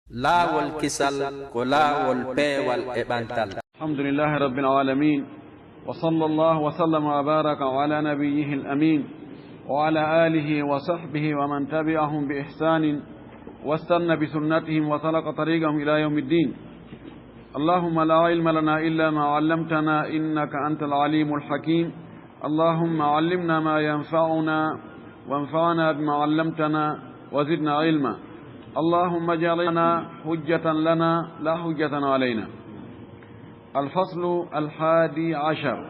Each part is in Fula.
laawol kisal ko laawol peewal e ɓantal. Alhamdulillahi rabbil alamin wa sallallahu wa sallama wa baraka ala nabiyyihi al-amin wa ala alihi wa sahbihi wa man tabi'ahum bi ihsanin واستنى بسنتهم وسلك طريقهم إلى يوم الدين. اللهم لا علم لنا إلا ما علمتنا إنك أنت العليم الحكيم. اللهم علمنا ما ينفعنا وانفعنا بما علمتنا وزدنا علما. اللهم اجعلنا حجة لنا لا حجة علينا. الفصل 11.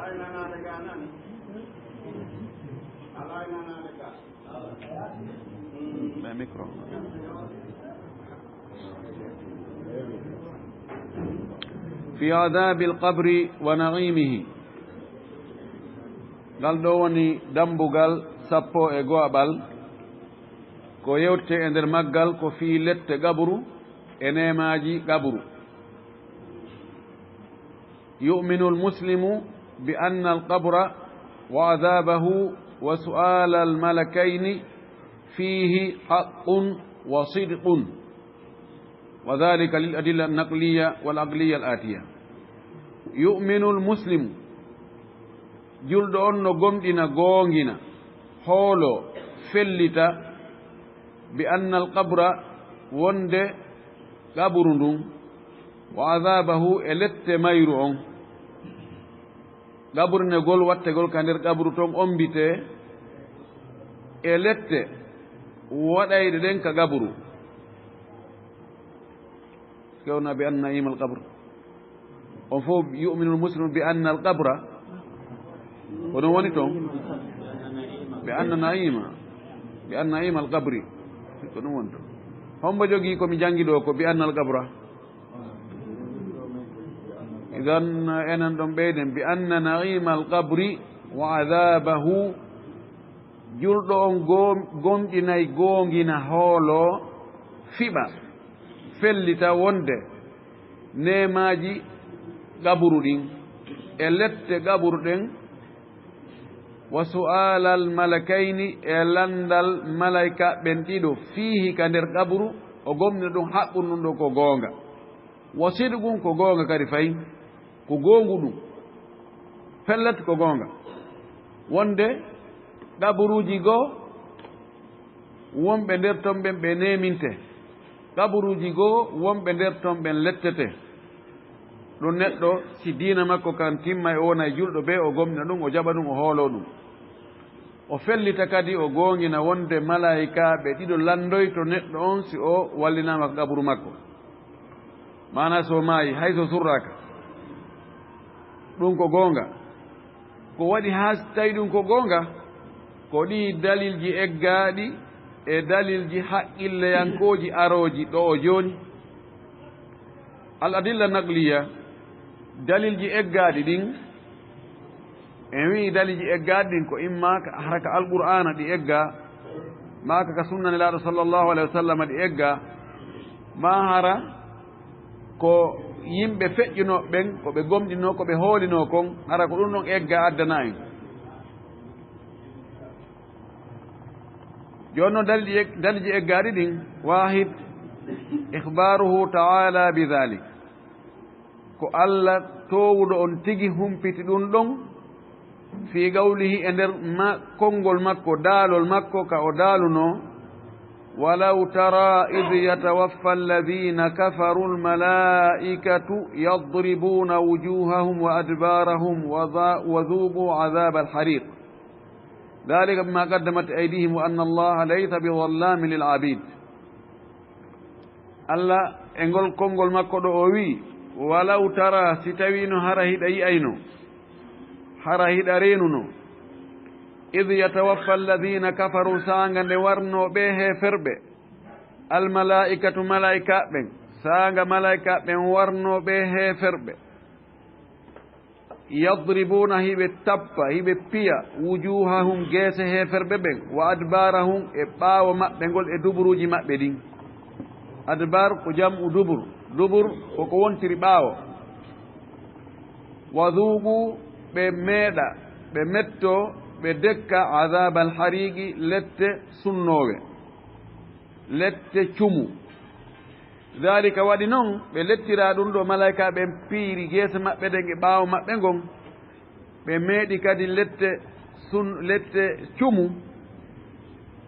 في عذاب القبر ونعيمه. قال دوني دمبوغال سابو اغوابال كو يوتي اندر مغال كو في لت قبر انيماجي قبر. يؤمن المسلم بأن القبر وعذابه وسؤال الملكين فيه حق وصدق، وذلك للأدلة النقلية والعقلية الآتية. يؤمن المسلم جلد أنه قمتنا قونجنا حولو فلتا بأن القبر وند قبرن وعذابه إلت ميرون. قبر نقول واتقول كان قبر توم أمبته إلت ودايد دنك قبر كونا بأن نعيم القبر. وفوق يؤمن المسلم بأن القبر ونوانيتهم بأن نعيم القبر ونوانيتهم هم بجوغي كم جانجي دوكو بأن القبر. إذن أنهم بيدن بأن نعيم القبر وعذابه جلدون قومنا هولو فيبا fellita wonde nemaji gaburu ɗin e lette gaburu ɗen wa su'alal malakaini e landal malaika ɓen ɗiɗo fihi ka nder gaburu o gomni ɗum haɓɓunɗum ɗo ko goonga. wa sidgum ko goonga kadi fayi ko gongu ɗum fellat ko goonga. wonde gaburuji goo wonɓe nder ton ɓen ɓe neminte, kaburuji goo wonɓe nder ton ɓen lettete. ɗum neɗɗo si diina makko kan timma e wona e julɗo ɓe o gomna ɗum o jaɓa ɗum o hoolo ɗum o fellita kadi o gongina wonde malaika ɓe ɗiɗo landoy to neɗɗo on si o wallinama kaburu makko, mana so maayi hay so surraka. ɗum ko gonga. ko waɗi ha tawi ɗum ko gonga ko ɗi dalilji eggaɗi e dalilji haqqilleyankoji aroji ɗo o joni. al adilla naqliya dalilji eggaɗi ɗin en wi dalilji eggaɗi ɗin ko imma haraka alqur'ana ɗi egga, maka ka sunna nelaɗo sallllahu alayhi wa sallam ɗi egga, ma hara ko yimɓe feƴƴunoɓe ɓen ko ɓe gomɗino ko ɓe hoolino kon hara ko ɗum ɗon egga addana en. جونو دلج إجارين واحد إخباره تعالى بذلك كو الله تود أن تيجي هم بتدون دون في قوله إن ما كونغول مكو دالو المكو كأودالونو ولو ترى إذ يتوفى الذين كفروا الملائكة يضربون وجوههم وأدبارهم وذوقوا عذاب الحريق ذلك بما قدمت أيديهم وأن الله ليس بظلام للعبيد. الله إنقل كونغول مكو دووي ولو ترى ستوين هرهد أي أينو هرهد أرينو إذ يتوفى الذين كفروا سانغا لورنو به فربه الملائكة ملائكة بن سانغا ملائكة بن ورنو به فربه يضربون هيب التبا هيب بيا وجوههم جيسه هفر ببن وأدبارهم إباو ما بنقول إدبرو جماء بدين أدبار كجام دبر وكون ترباو وذوقوا بميدا بمتو بدكا عذاب الحريق لت سنوه lette cumu dalika waɗi noon ɓe lettira ɗum ɗo malaika ɓen piiri geese maɓɓe ɗen e ɓaawo maɓɓe ngon ɓe meeɗi kadi lette cumu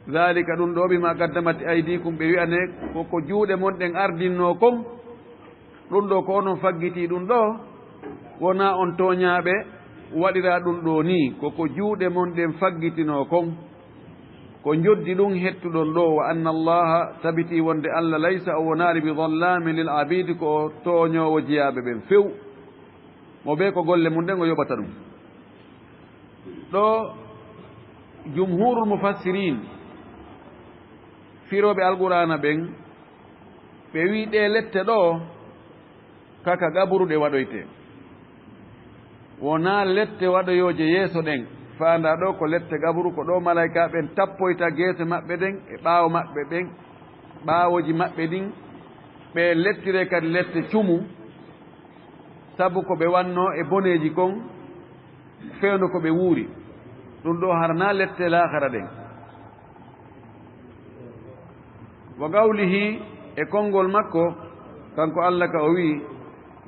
dalika ɗum ɗo bima qaddamati aydikum ɓe wiyane koko juuɗe mon ɗen ardinno kon ɗum ɗo ko onon faggiti ɗum ɗo wona on toñaaɓe waɗira ɗum ɗo ni koko juuɗe mon ɗen faggitino kon ko joddi ɗum hettuɗon ɗo wa anna allaha tabiti wonde allah laysa o wonaari bi dallamin lil abidi ko toñowo jeyaaɓe ɓen few mo ɓe ko golle mum ɗen o yoɓata ɗum ɗo jumhurul mufassirin firoɓe alqur'ana ɓen ɓe wi ɗe lette ɗo kaka gaburuɗe waɗoyte wona lette waɗoyoje yeeso ɗen faanda ɗo ko lette gaburu ko ɗo malaika ɓen tappoyta geese maɓɓe ɗen e ɓaawo maɓɓe ɓen ɓaawoji maɓɓe ɗin ɓe lettire kadi lette cumu sabu ko ɓe wanno e boneji kon feewno ko ɓe wuuri ɗum ɗo harna lette lahara ɗen wa gawlihi e konngol makko kanko allah ka o wi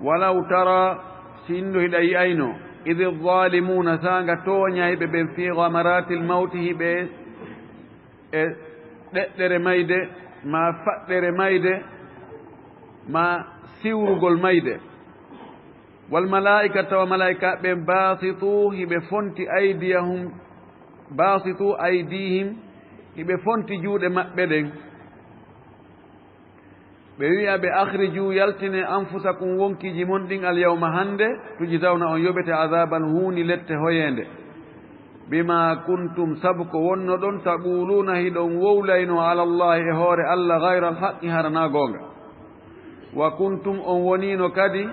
walaw tara si inno hiɗa yiyayno idi zalimuna sanga toñayɓe ɓen fi gamarati l mawti hiɓe e ɗeɗɗere mayde ma faɗɗere mayde ma siwrugol mayde wal malaika tawa malaika ɓen basitu hiɓe fonti aydiyahum basitu aydihim hiɓe fonti juuɗe maɓɓe ɗen ɓe wi'a ɓe akhriju yaltine anfusakum wonkiji mon ɗin alyawma hannde tujidawna on yoɓete adaban huuni lette hoyende bima kuntum sabu ko wonno ɗon taquluna hiɗon wowlayno ala llahi e hoore allah gayra alhaqi harana goonga wa kuntum on wonino kadi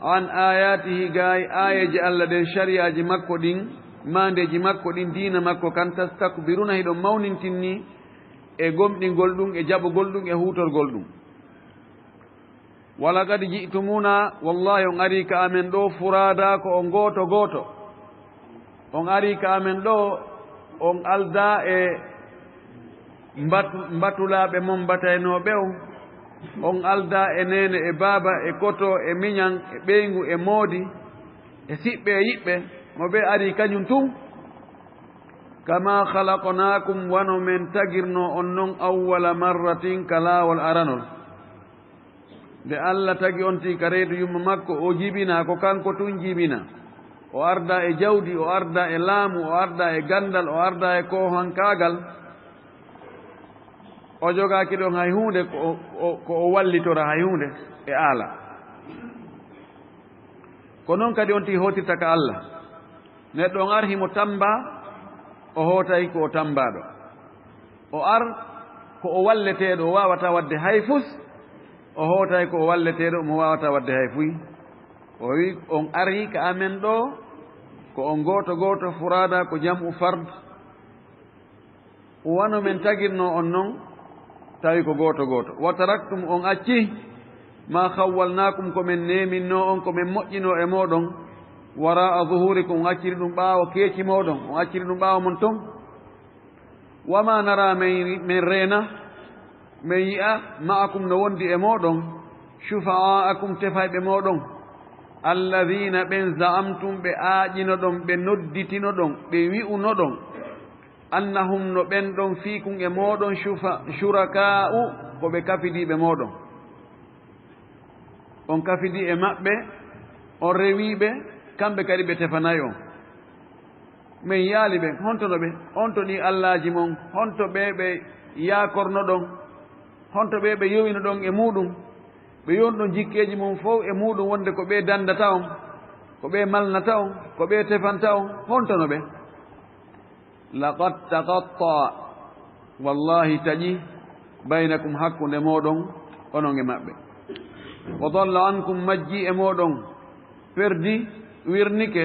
an ayatihi gaay ayeji allah ɗen shariyaji makko ɗin mandeji makko ɗin diina makko kan tastakbiruna hiɗon mawnintinni e gomɗingol ɗum e jaɓugol ɗum e hutorgol ɗum walaqad ji'tumuna wallahi on ari ka amen ɗo furada ko on gooto gooto on ari ka amen ɗo on alda e mbatulaɓe mon mbataynoɓe on alda e nene e baaba e koto e miñan e ɓeygu e moodi e siɓɓe e yiɓɓe mo ɓe ari kañum tun kama halaqnakum wano men tagirno on noon awwala marratin ka laawol aranol nde allah tagi on ti ka reedu yumma makko o jibina ko kanko tun jibina o arda e jawdi o arda e laamu o arda e gandal o arda e kohankaagal o jogaaki ɗon hay hunde ko o wallitora hay hunde e aala ko noon kadi on ti hotirta ka allah neɗɗo on arhimo tamba o hootay ko o tambaɗo o ar ko o walleteɗo o wawata wadde hay fus o hootay ko o walleteɗo mo wawata wadde hay fuy o wi on ari ka amen ɗo ko on gooto gooto furada ko jam'u fard wano men tagirno on noon tawi ko gooto gooto wa taraktum on acci ma khawwalnakum komin neminno on komin moƴƴino e moɗon wara zuhurikum on acciri ɗum ɓaawo keeci moɗon on acciri ɗum ɓaawo mon ton wama nara min reena min yi'a ma'akum no wondi e moɗon shufa'aakum tefayɓe moɗon alladina ɓen za'amtum ɓe aaƴino ɗon ɓe nodditino ɗon ɓe wi'uno ɗon annahum no ɓen ɗon fiikum e moɗon shuraka'u ko ɓe kafidiɓe moɗon on kafidi e maɓɓe on rewiɓe kamɓe kadi ɓe tefanayi on min yaali ɓe hontono ɓe honto ɗi allaji mon honto ɓe ɓe yakorno ɗon honto ɓe ɓe yowino ɗon e muɗum ɓe yoni ɗon jikkeji mum fof e muɗum wonde ko ɓe dandata on ko ɓe malnata on ko ɓe tefanta on hontono ɓe laqad taqatta wallahi taƴi baynakum hakkunde moɗon onon e maɓɓe wa dalla ankum majji e moɗon perdi wirnike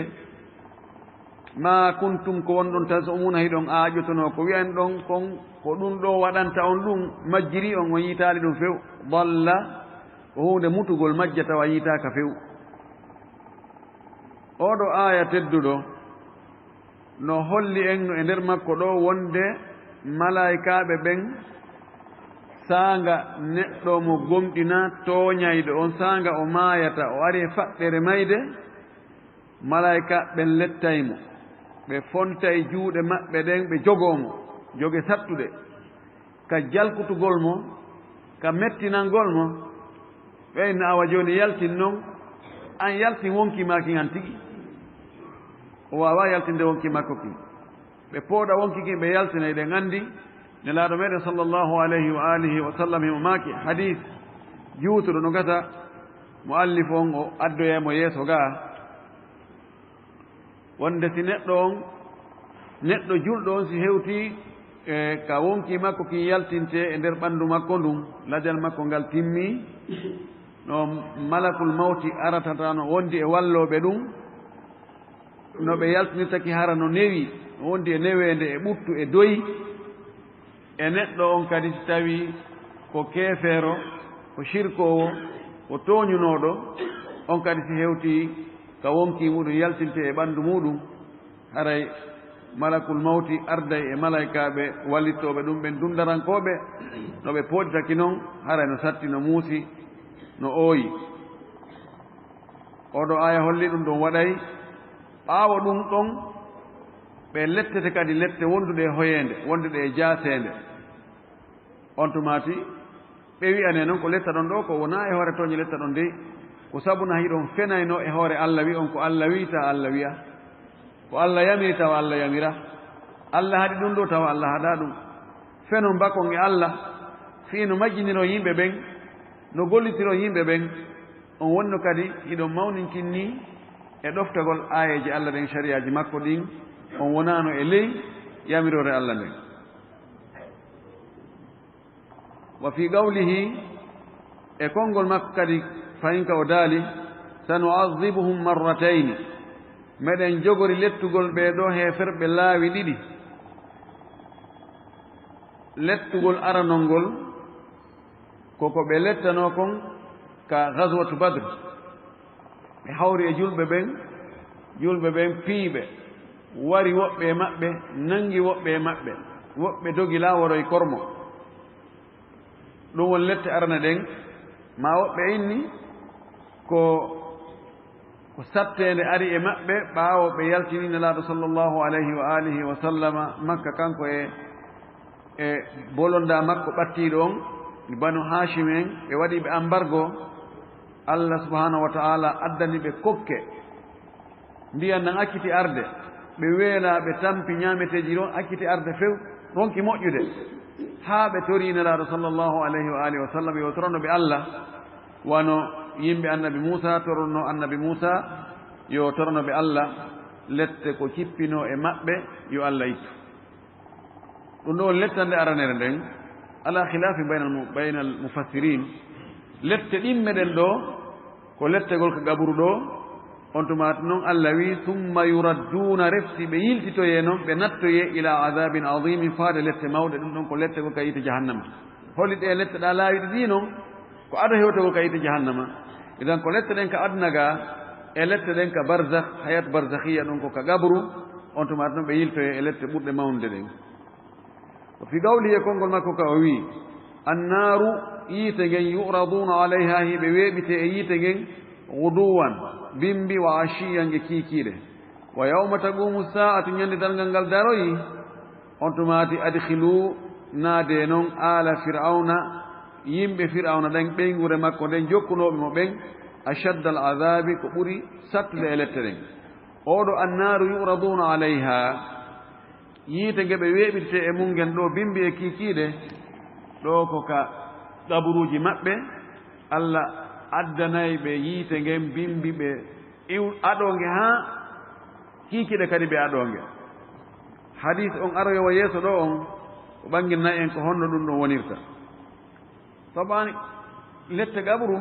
ma kuntum ko wonɗon tasumuna hiɗon aaƴotono ko wiyan ɗon kon ko ɗum ɗo waɗanta on ɗum majjiri on yiitaali ɗum few dalla ko hunde mutugol majja tawa yiitaaka few oɗo aya tedduɗo no holli en no e nder makko ɗo wonde malaikaɓe ɓen saanga neɗɗo mo gomɗina tooñayɗo on saanga o maayata o ari e faɓɓere mayde malaika ɓen lettaymo ɓe fonta e juuɗe maɓɓe ɗen ɓe jogoomo joge sattuɗe ka jalkutugol mo ka mettinangol mo ɓeyno awa jooni yaltin noon an yaltin wonkimaaki han tigi o waawa yaltinde wonki makko ki ɓe pooɗa wonki kin ɓe yaltina e ɗen anndi nelaaɗo meɗen sallllahu alayhi wa alihi wa sallam himo maaki hadis juutuɗo no gata mo allif on o addoyemo yeeso gaa wonde si neɗɗo julɗo on si hewtii ka wonki makko kin yaltinte e nder ɓanndu makko ndun ladal makko ngal timmii no malakul mawti aratata no wondi e wallooɓe ɗum no ɓe yaltinirtaki hara no newi no wondi e neweende e ɓuttu e doyi e neɗɗo on kadi si tawii ko keefeero ko sirkoowo ko tooñunooɗo on kadi si hewtii ka wonki muɗum yaltinte e ɓanndu muɗum haray malakul mawti arday e malaykaaɓe wallittooɓe ɗum ɓen dundarankooɓe no ɓe pooɗitaki noon haray no satti no muusi no ooyi oɗo aya holli ɗum ɗon waɗay ɓaawo ɗum ɗon ɓe lettete kadi lette wonduɗe e hoyeende wonduɗe e jaaseende on tumaati ɓe wi'ane noon ko letta ɗon ɗo ko wonaa e hoore tooñe letta ɗon dey ko sabuna hiɗon fenayno e hoore Allah wi on ko Allah wi tawa Allah wiya ko Allah yamiri tawa Allah yamira Allah haɗi ɗum ɗo tawa Allah haɗa ɗum fenon bakon e Allah fiino majjiniro yimɓe ɓen no gollitiro yimɓe ɓen on wonno kadi hiɗon mawninkinni e ɗoftagol aayeji Allah ɗen sariyaji makko ɗin on wonano e ley yamirore Allah nden wa fi qawlihi e konngol makko kadi fayin ka o daali sanu'adhibuhum marratayni meɗen jogori lettugol ɓeeɗo heeferɓe laawi ɗiɗi lettugol aranol ngol koko ɓe lettano kon ka gaswatu badre ɓe hawri e julɓe ɓen piiɓe wari woɓɓe e maɓɓe nangi woɓɓe e maɓɓe woɓɓe dogi laaworo e kormo ɗum won lette arana ɗen ma woɓɓe inni ko satteende ari e maɓɓe ɓaawo ɓe yaltini nelaaɗo sallllahu alayhi wa alihi wa sallama makka kanko e bolonda makko ɓattiiɗo on banu hachim en ɓe waɗi ɓe embargo Allah subhanahu wa ta'ala addani ɓe kokke mbiyan nan akkiti arde ɓe weela ɓe tampi ñaameteeji ɗon akkiti arde few ronki moƴƴude haa ɓe torii nelaaɗo sallllahu alayhi wa alihi wa sallam yo torono ɓe Allah wano yimɓe annabi Muusa toronno annabi Muusa yo torono ɓe Allah lette ko cippino e maɓɓe yo Allah ittu ɗum ɗo lettande aranere nden ala khilafi bayna al mufassirin lette ɗimmeɗen ɗo ko lettegol ko gaburu ɗo on tumata noon Allah wi summa yuradduna refsi ɓe yiltitoye noon ɓe nattoye ila adabin adimin faade lette mawɗe ɗum ɗon ko lettegol ka yite jahannama holli ɗe lette ɗa laawiɗe ɗi noon ko ada hewtegol ka yite jahannama idan ko lette ɗen ka aduna ga e lette ɗen ka barzakh hayat barzakhiya ɗon ko ka gabru on tumata noon ɓe yiltoye e lette ɓurɗe mawnude ɗen fi qawlihi konngol makko ka o wi annaru yiite ngen yuraduna alayha hiɓe weeɓite e yiite ngen guduwan bimbi wa ashiyan e kiikiiɗe wa yawma taqumu sa'atu ñande dalngal ngal daroyi on tumati adkhilu naade noon ala fir'auna yimɓe fir'auna ɗen ɓeygure makko nden jokkunoɓe mo ɓen ashadda al adabi ko ɓuri sattude e lette ɗen oɗo annaru yuraduna alayha yiite nge ɓe weeɓirte e mungen ɗo bimbi e kiikiiɗe ɗo ko ka ɗaburuuji maɓɓe Allah addanayi ɓe yiite ngen bimbi ɓe aɗonge haa kiikiiɗe kadi ɓe aɗonge hadis on aroyowo yeeso ɗo on ko ɓanginnayi en ko honno ɗum ɗon wonirta sabani lette gabru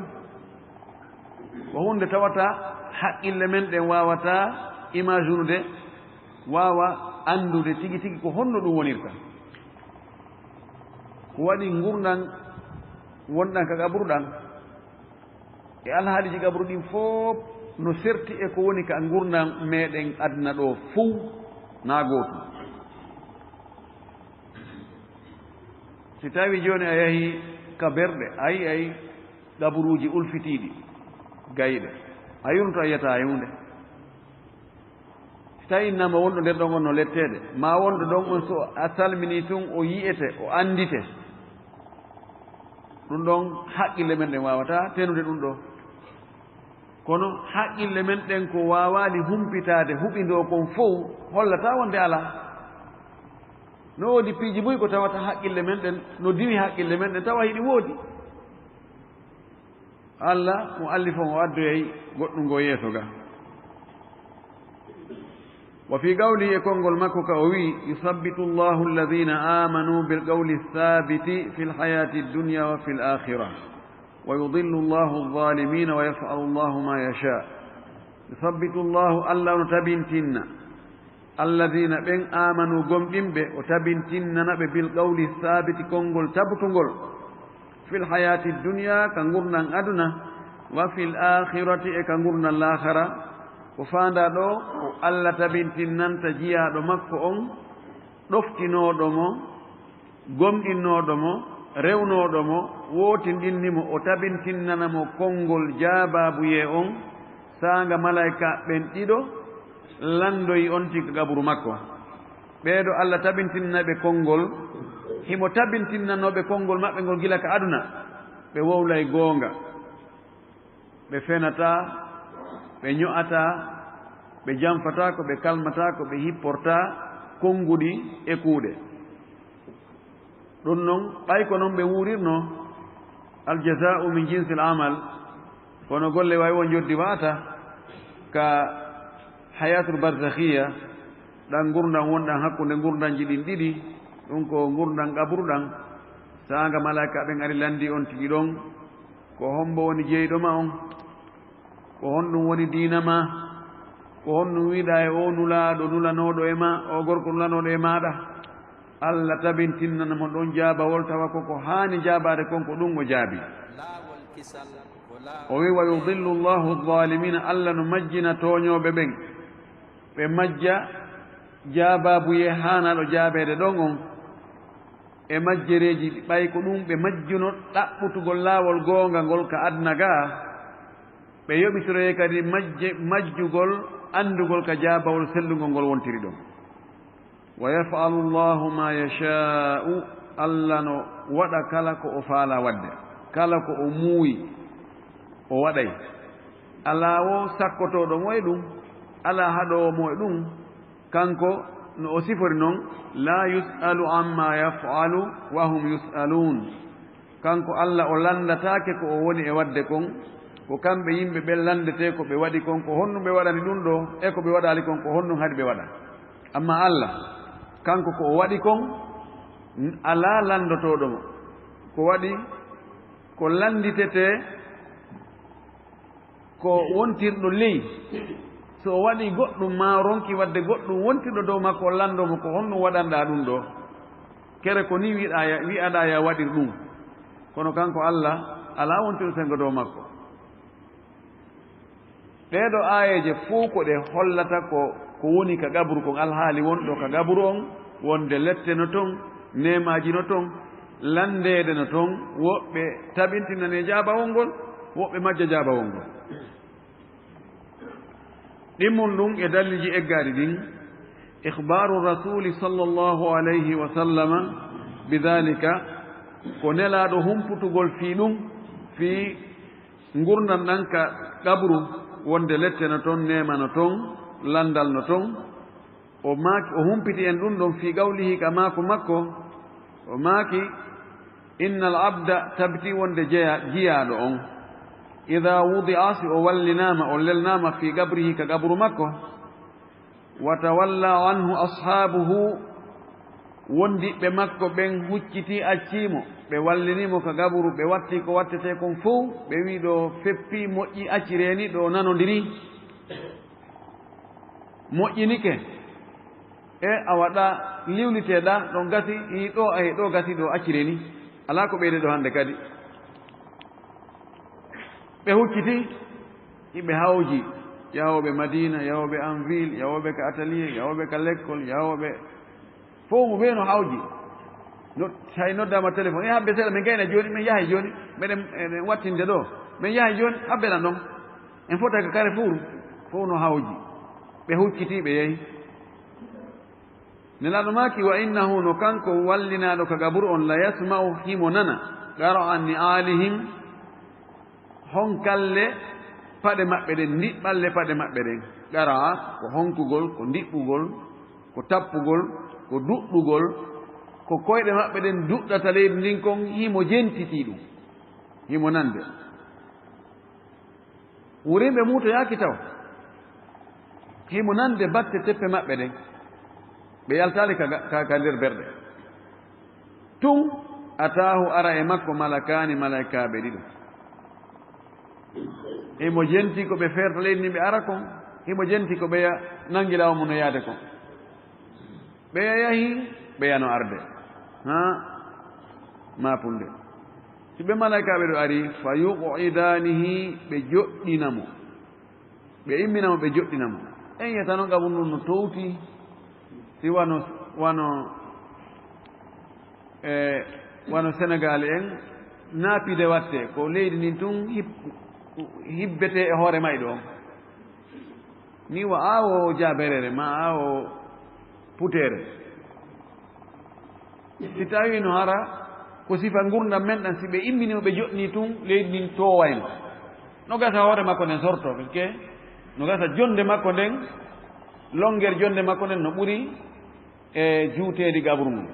ko hunde tawata haqqille men ɗen wawata imaginude wawa andude tigi tigi ko honno ɗum wonirta ko waɗi gurdan wonɗan ka gabruɗan e alhaaliji gabru ɗin fof no serti e ko woni ka gurdan meɗen aduna ɗo fuu na gootu si tawi joni a yahi ka berɗe ay gaburuji ulfitiɗi gayɗe a yurto a yiyata hunde so tawi innama wonɗo nder ɗon on no lettede ma wonɗo ɗon on so a salmini tun o yiyete o andite ɗum ɗon haqqille men ɗen wawata tenude ɗum ɗo kono haqqille men ɗen ko wawani humpitade huɓindo kon fof hollata wonde ala no woodi piiji boyi ko tawata haqqille men ɗen no diwi haqqille men ɗen tawa hiɗi woodi Allah mo allifo o addoyay goɗɗum ngo yeeso ga wa fi qawli e konngol makko ka o wi yusabbitu llahu alladina amanu bilqawli thabiti fi lhayati addunya wa fi l'akhira wa yudillu llahu alzalimina wa yafalu llahu ma yasha yusabbitu llahu allah no tabintinna alladina ɓen amanu gomɗinɓe o tabintinnanaɓe bilqawli thabiti konngol tabtugol fi lhayati dunya ka gurnan aduna wa fi l'akhirati e ka gurnan l'akhara ko faanda ɗo o allah tabintinnanta jiyaɗo makko on ɗoftinoɗo mo gomɗinnoɗo mo rewnoɗo mo wootindinni o tabintinnanamo konngol jaababuye on saanga malayika ɓen ɗiɗo landoyi on tigga gaburu makko ɓeeɗo allah tabintinnaɓe konngol himo tabintinnanoɓe konngol maɓɓe ngol gila ka aduna ɓe wowlay goonga ɓe fenata ɓe ño'ata ɓe janfatako ɓe kalmatako ɓe hipporta konnguɗi e kuuɗe ɗum noon ɓay ko noon ɓe wuurirno aljaza'u min jinsi l amal kono golle wawi won joddi wata ka hayatul barzakhiya ɗan gurdan wonɗan hakkunde gurdanji ɗin ɗiɗi ɗum ko gurdan ƙaburɗan saanga malaika ɓen ari landi on tigi ɗon ko hombo woni jeyɗoma on ko honɗum woni diina ma ko honɗum wiɗa e o nulaaɗo nulanoɗo e ma o gorko nulanoɗo e maɗa allah tabintinnanamo ɗon jaabawol tawa koko haani jaabade kon ko ɗum o jaabi o wi wa yudillu llahu zalimina allah no majjina tooñoɓe ɓen ɓe majja jaababuye haanaɗo jaabeede ɗon on e majjereji ɓay ko ɗum ɓe majjuno ɗaɓɓutugol laawol goonga ngol ka adna ga ɓe yoɓitoroye kadi majjugol anndugol ka jaabawol sellugol ngol wontiri ɗon wa yafalu llahu ma yasha'u allah no waɗa kala ko o faala waɗde kala ko o muuyi o waɗay alaa wo sakkotoɗo mo e ɗum alaa haɗowo mo e ɗum kanko no o sifori noon la yus'alu amma yaf'alu wa hum yus'alun kanko allah o landataake ko o woni e waɗde kon ko kamɓe yimɓe ɓe landete ko ɓe waɗi kon ko honnum ɓe waɗani ɗum ɗo e ko ɓe waɗali kon ko honnum hadi ɓe waɗa amma allah kanko ko o waɗi kon alaa landotoɗo mo ko waɗi ko landitete ko wontirɗo ley so o waɗi goɗɗum ma ronki wadde goɗɗum wontirɗo dow makko o landomo ko honɗum waɗanɗa ɗum ɗo kere ko ni wi'aɗa ya waɗir ɗum kono kanko allah ala wontirɗo sengo dow makko ɗeɗo ayeje fuu ko ɗe hollata ko woni ka gabru kon alhaali wonɗo ka gabru on wonde lette no toon nemaji no toon landede no toon woɓɓe tabintinane jaabawol ngol woɓɓe majja jaabawol ngol ɗimmum ɗum e dalliji eggaɗi ɗin ihbaru rasuli sallllahu alayhi wa sallama bidalika ko nelaɗo humputugol fii ɗum fii gurdan ɗan ka gabru wonde lette no toon nema no toon landal no toon o humpiti en ɗum ɗon fii gawlihi ka maako makko o maaki inna al abda tabti wonde jiyaɗo on ida wudi'a si o wallinama o lelnama fi gabrihi ka gabru makko wa tawalla anhu ashabuhu wondiɓe makko ɓen hucciti accimo ɓe wallinimo ka gabru ɓe watti ko wattete kon fof ɓe wi ɗo feppi moƴƴi accireni ɗo nanodiri moƴƴinike e a waɗa liwliteɗa ɗon gasi i ɗo ayi ɗo gasi ɗo accireni ala ko ɓeyde ɗo hande kadi ɓe hucciti iɓe hawji yahoɓe madina yahoɓe en ville yahoɓe ka atelier yahoɓe ka l'école yahoɓe fof mo ɓeeno hawji hay noddama téléphone habbe seeɗa min gayna joni min yahay joni meɗen wattinde ɗo min yahay joni habbena noon en fotaka kare fof no hawji ɓe huccitiɓe yeehi nelaɗo maki wa innahu no kanko wallinaɗo ka gaburu on la yasma'u himo nana qara'a ni'alihim honkalle paɗe maɓɓe ɗen ndiɓɓalle paɗe maɓɓe ɗen qara'a ko honkugol ko ndiɓɓugol ko tappugol ko duɗɗugol ko koyɗe maɓɓe ɗen duɗɗata leydi ndin kon himo jentiti ɗum himo nande wurimɓe muutoyaki taw himo nande batte teppe maɓɓe ɗen ɓe yaltali ka nder berɗe tun atahu ara e makko malakani malaikaɓe ɗiɗo himo jenti ko ɓe ferta leydi ndin ɓe ara kon himo jenti ko ɓeya nangilawo mum no yaade kon ɓeya yahi ɓeyano arde ha mapunde si ɓe malaikaɓe ɗo ari fa yuqidanihi ɓe joɗɗinamo ɓe imminamo ɓe joɗɗinamo en yiyata noon gabum ɗum no towti si wano sénégal en naapide watte ko leydi ndin tun hibbete e hoore may ɗo ni wa awo jaberere ma awo putere si tawi no hara ko sifa gurdam men ɗan si ɓe imminimo ɓe joɗni tun leydi ndin towayno no gasa hoore makko nden sorto parce no gasa jonde makko nden longguer jonde makko nden no ɓuri e juutedi gabru mum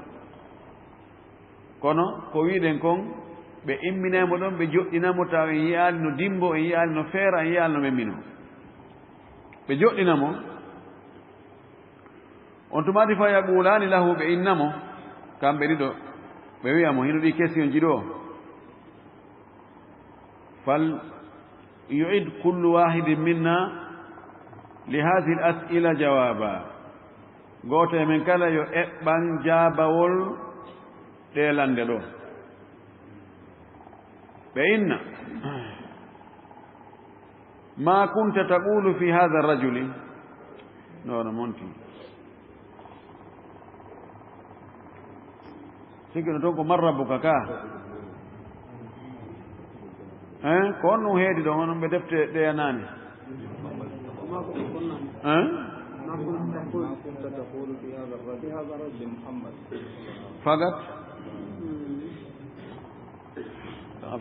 kono ko wiɗen kon ɓe imminamo ɗon ɓe joɗɗinamo taw en yiyali no dimbo en yiyali no feera en yiyali no memmino ɓe joɗɗinamo on tumati fa yaqulani lahu ɓe innamo kamɓe ɗiɗo ɓe wiyamo hino ɗi question ji ɗo fal yu'id kullu wahidin minna li hadihi l as'ila jawaba gooto e men kala yo eɓɓan jaabawol ɗelande ɗo ɓe inna ma kunta taqulu fi hada rajuli nono monti sikino toon ko man rabbuka ka ko on ɗum heedi ɗo onon ɓe defte ɗeyanani fagat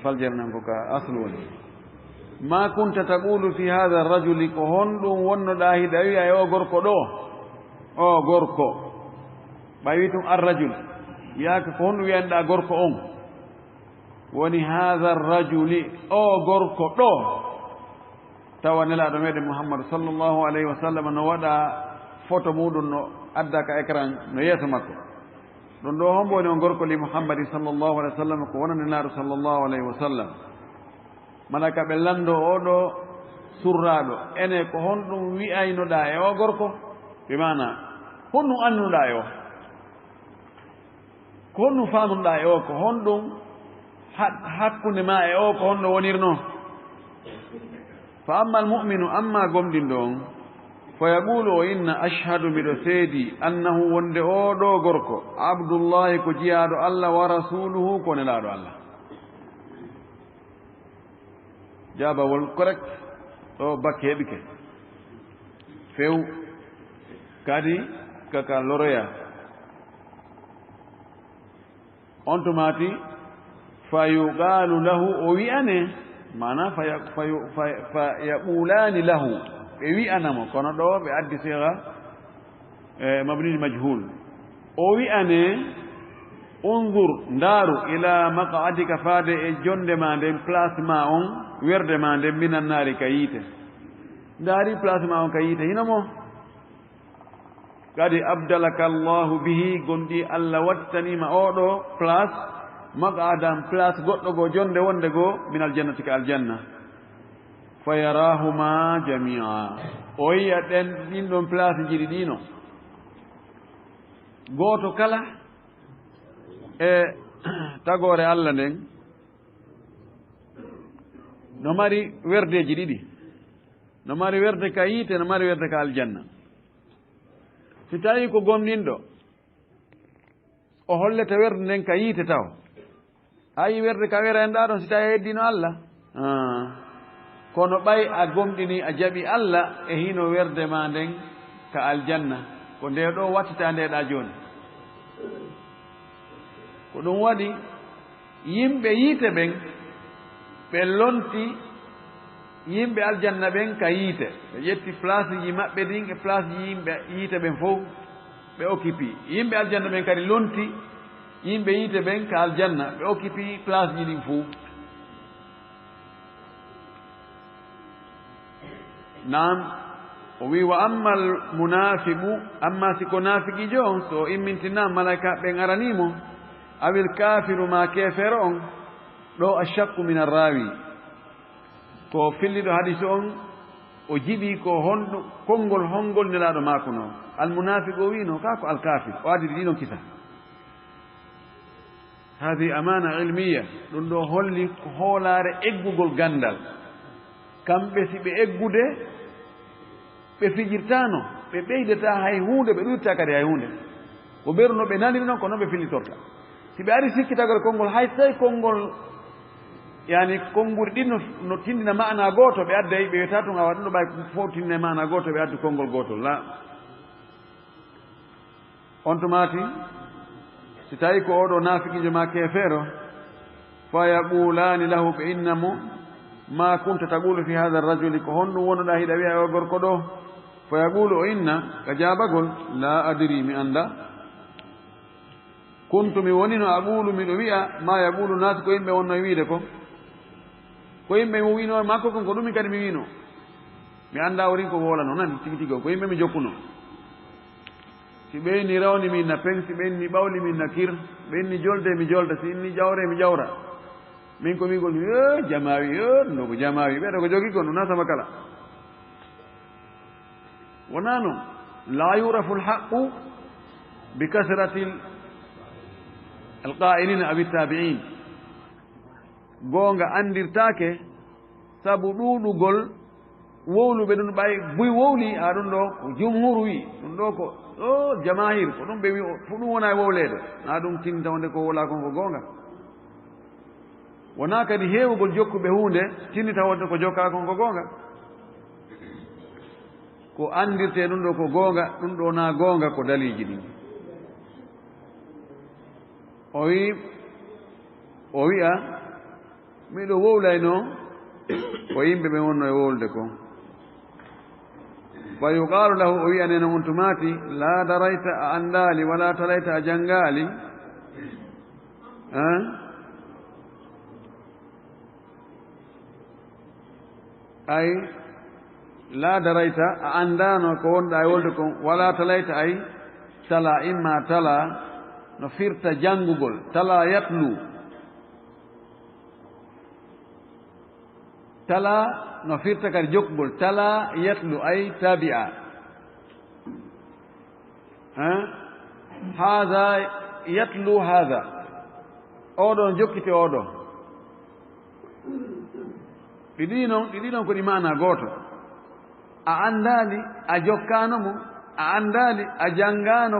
faljernan ko ka aslu woni ma kunta taqulu fi hada rajuli ko honɗum wonnoɗa hiɗa wiya e o gorko ɗo o gorko ɓawi tum arrajul wiyaka ko honɗum wiyanɗa gorko on woni hada rajuli o gorko ɗo tawa nelaɗo meɗen mouhammadou sallllahu alayhi wa sallam no waɗa photo muɗum no adda ka écran no yeeso makko ɗum ɗo hombo woni o gorko li mouhammadi sallllahu alayhi wa sallam ko wona nelaɗo sallllahu alayhi wa sallam malaka ɓe lando oɗo surraɗo ene ko honɗum wi'aynoɗa e o gorko ɓe mana honɗum annuɗa e o ko honɗum famuɗa e o ko honɗum hakkunde ma e o ko honɗo wonirno fa amma almuminu amma gomɗinɗo on fa yaqulu o inna ashhadu miɗo seedi annahu wonde oɗo gorko abdullahi ko jiyaɗo allah wa rasuluhu ko nelaɗo allah jabawol correct ɗo bakke heɓike few kadi kaka loroya on tumati fa yuqalu lahu o wi'ane mana fa yaqulani lahu ɓe wi'anamo kono ɗo ɓe addi siga mabnil majhul o wi'ane undur ndaaru ila maq'adika faade e jonde ma nden place ma on werde ma nden minan naari ka yiite ndaari place ma on ka yiite hinomo kadi abdalaka allahu bihi gonɗi allah wattanima oɗo place maq'adan place goɗɗo goo jonde wonde goo min aljannati ka aljanna fa yarahuma jamia o yiya ɗen ɗin ɗon place jiɗi ɗino gooto kala e tagore allah nden no mari werdeji ɗiɗi no mari werde ka yiite no mari werde ka aljanna si tawi ko gomɗinɗo o hollete werde nden ka yiite taw ayi werde ka werenɗa ɗon si tawi heddino Allah kono ɓay a gomɗini a jaɓi Allah e hino werde ma nden ka aljanna ko nde ɗo wattita ndeɗa joni ko ɗum waɗi yimɓe yiite ɓen ɓe lonti yimɓe aljanna ɓen ka yiite ɓe ƴetti place ji maɓɓe ɗin e place ji yimɓe yiite ɓen fof ɓe occupie yimɓe aljanna ɓen kadi lonti yimɓe yiite ɓen ka aljanna ɓe occupie place ji ɗin fof nam o wi wa amma al munafiqu amma siko nafiqijo on so immintina malaika ɓen aranimo awil kafiru ma kefere on ɗo ashakku min arrawi ko filliɗo hadis on o jiɓi ko honɗo konngol hongol nelaɗo mako noon almunafique o wino ka ko alkafir o addi ɗiɗon kisa hadi amana ilmiya ɗum ɗo holli ko hoolare eggugol gandal kamɓe si ɓe eggude ɓe fijirtano ɓe ɓeydata hay hunde ɓe ɗuɗta kadi hay hunde ko ɓeru no ɓe naniri noon ko noon ɓe fillitorta si ɓe ari sikkitagol konngol hay tawi konngol yani konnguri ɗin no tindina mana gooto ɓe adday ɓe wiyata tun awa ɗum ɗo ɓay fof tindina mana gooto ɓe addu konngol gootol la on to maati si tawi ko oɗo nafiqijo ma kefeero fa yaqulani lahu ɓe innamo ma kunta taqulu fi hada arrajuli ko honɗum wonoɗa hiɗa wiya o gorko ɗo fa yaqulu o inna ka jabagol la adri mi anda kuntu mi woni no aqulu miɗo wiya ma yaqulu nas ko yimɓe wonno e wiide ko yimɓe mo wino makko kon ko ɗumi kadi mi wino mi anda orin ko wolano nani tigi tigi o ko yimɓe mi jokkuno si ɓeyni rawni min na peng si ɓenni ɓawli min na kir ɓenni jolde mi jolda si inni jawre mi jawra min ko migol jamawi ɗum ɗo ko jamawi ɓeɗo ko jogi kon ɗum nasama kala wona noon la yurafu lhaqu bi kasrati alqa'ilina awi tabi'in goonga andirtake sabu ɗuɗugol wowluɓe ɗum ɓay buy wowli ha ɗum ɗo ko jumhur wi ɗum ɗo ko jamahir ko ɗum ɓe wi fo ɗum wona e wowlede ha ɗum tinta wonde ko wola kon ko goonga wona kadi heewugol jokkuɓe hunde tinnita wonde ko jokka kon ko goonga ko andirte ɗum ɗo ko goonga ɗum ɗo na goonga ko daliji ɗin o wi'a miɗo wowlayno ko yimɓe ɓe wonno e wowlde ko fa yuqalu lahu o wi'aneno on tumati la darayta a andali wala talayta a jangali ay la darayta a andano ko wonɗa e wolde kon wala talayta ay tala imma tala no firta janngugol tala yatlu tala no firta kadi jokkugol tala yatlu ay tabi'a hada yatlu hada oɗon jokkite oɗo ɗiɗi noon ko ɗi mana gooto a andali a jokkano mo a andali a janngano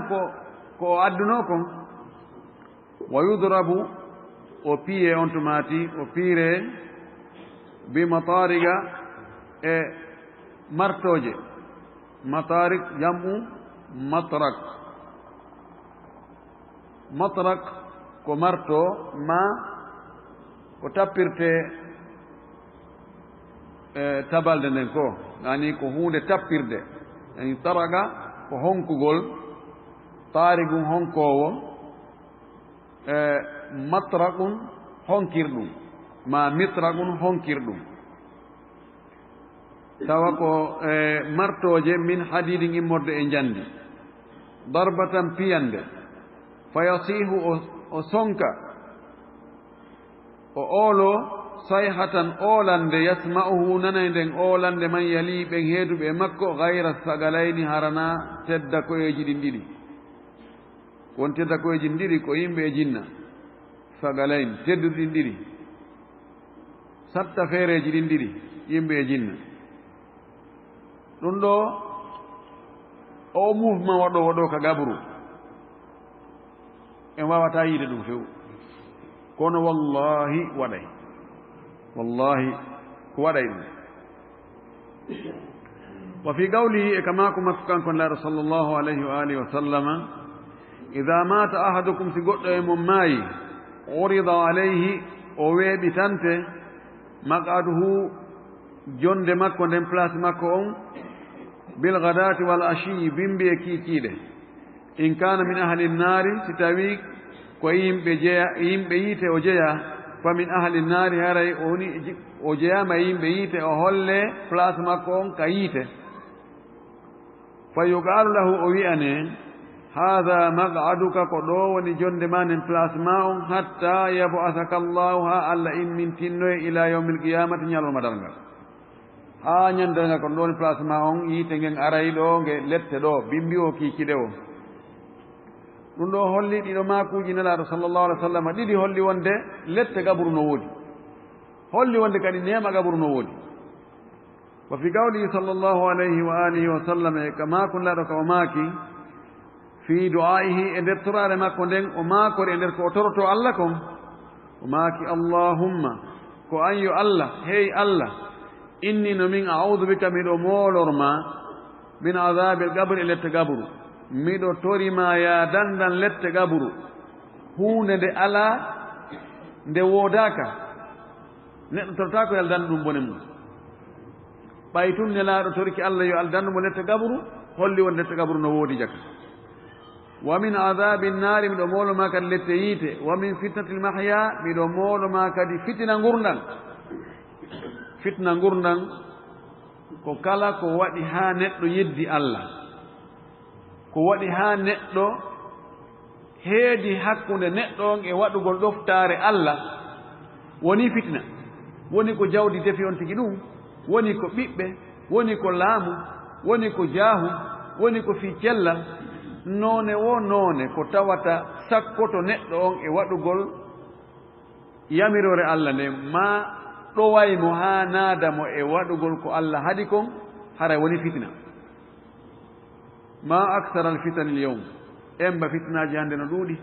ko adduno kon wa yudrabu o piye on tumati o piire bi matariga e martoje matarik jam'u matrak ko marto ma ko tappirte tabalde nden ko ani ko hunde tappirde ani taraga ko honkugol tarigum honkowo matraqun honkirɗum ma mitraqun honkirɗum tawa ko martoje min hadidin immorde e jandi darbatan piyande fa yasihu o sonka o oolo sayhatan oolande yasma'uhu nanay nden oolande man yali ɓen heeduɓe e makko gayra sagalayni harana tedda koyeji ɗin ɗiɗi won tedda koyeji ɗin ɗiɗi ko yimɓe e jinna sagalayn tedduɗi ɗin ɗiɗi satta feereji ɗin ɗiɗi yimɓe e jinna ɗum ɗo o mouvement waɗo ka gabru en wawata yiide ɗum few kono wallahi waɗay wallahi ko waɗay ɗum wa fi qawlihi e kama ko makko kankon laaɗo sallllahu alayhi wa alihi wa sallama ida mata ahadukum si goɗɗo e mum maayi urida alayhi o weeɓitante maqaduhu jonde makko nden place makko on bilgadati wal achiyi bimbi e kiikiiɗe in kana min ahli nnaari si tawi ko yimɓe yiite o jeeya fa min ahli nnaari haray o jeeyama yimɓe yiite o holle place makko on ka yiite fa yuqalu lahu o wiyane hada maqaduka ko ɗo woni jonde ma nden place ma on hatta yab'athaka llahu ha allah immintinnoye ila yawmi lqiyamati ñalolma dalngal ha ñandal ngal ko ɗo woni place ma on yiite ngen aray ɗo nge lette ɗo bimbi o kiikiɗe o ɗum ɗo holli ɗiɗo makuji nelaɗo sallllahu alih w sallam ɗiɗi holli wonde lette gabru no woodi holli wonde kadi nema gabru no woodi wa fi qawlihi sallllahu alayhi wa alihi wa sallam e ka makun laɗo ka o maaki fi du'aihi e nder torare makko nden o maakori e nder ko o toroto allah kon o maaki allahumma ko an yo allah hey allah inni no min a'udu bika miɗo moolorma min adabi l gabri e lette gabru miɗo torima ya dandan lette gabru hunde nde ala nde woodaka neɗɗo torotako yo aldandu ɗum bone mum ɓay tun nelaɗo toriki allah yo aldandumo lette gabru holli won lette gabru no woodi jaka wa min adabi nnaari miɗo mooloma kadi lette yiite wa min fitnati l mahya miɗo mooloma kadi fitina gurdan fitna gurdan ko kala ko waɗi ha neɗɗo yeddi allah ko waɗi ha neɗɗo heedi hakkunde neɗɗo on e waɗugol ɗoftaare allah woni fitna woni ko jawdi defi on tigi ɗum woni ko ɓiɓɓe woni ko laamu woni ko jaahu woni ko fii cellal noone wo noone ko tawata sakkoto neɗɗo on e waɗugol yamirore allah nde ma ɗowaymo ha naadamo e waɗugol ko allah haɗi kon hara woni fitna ma aksara alfitani l yawm emba fitnaji hannde no ɗuuɗi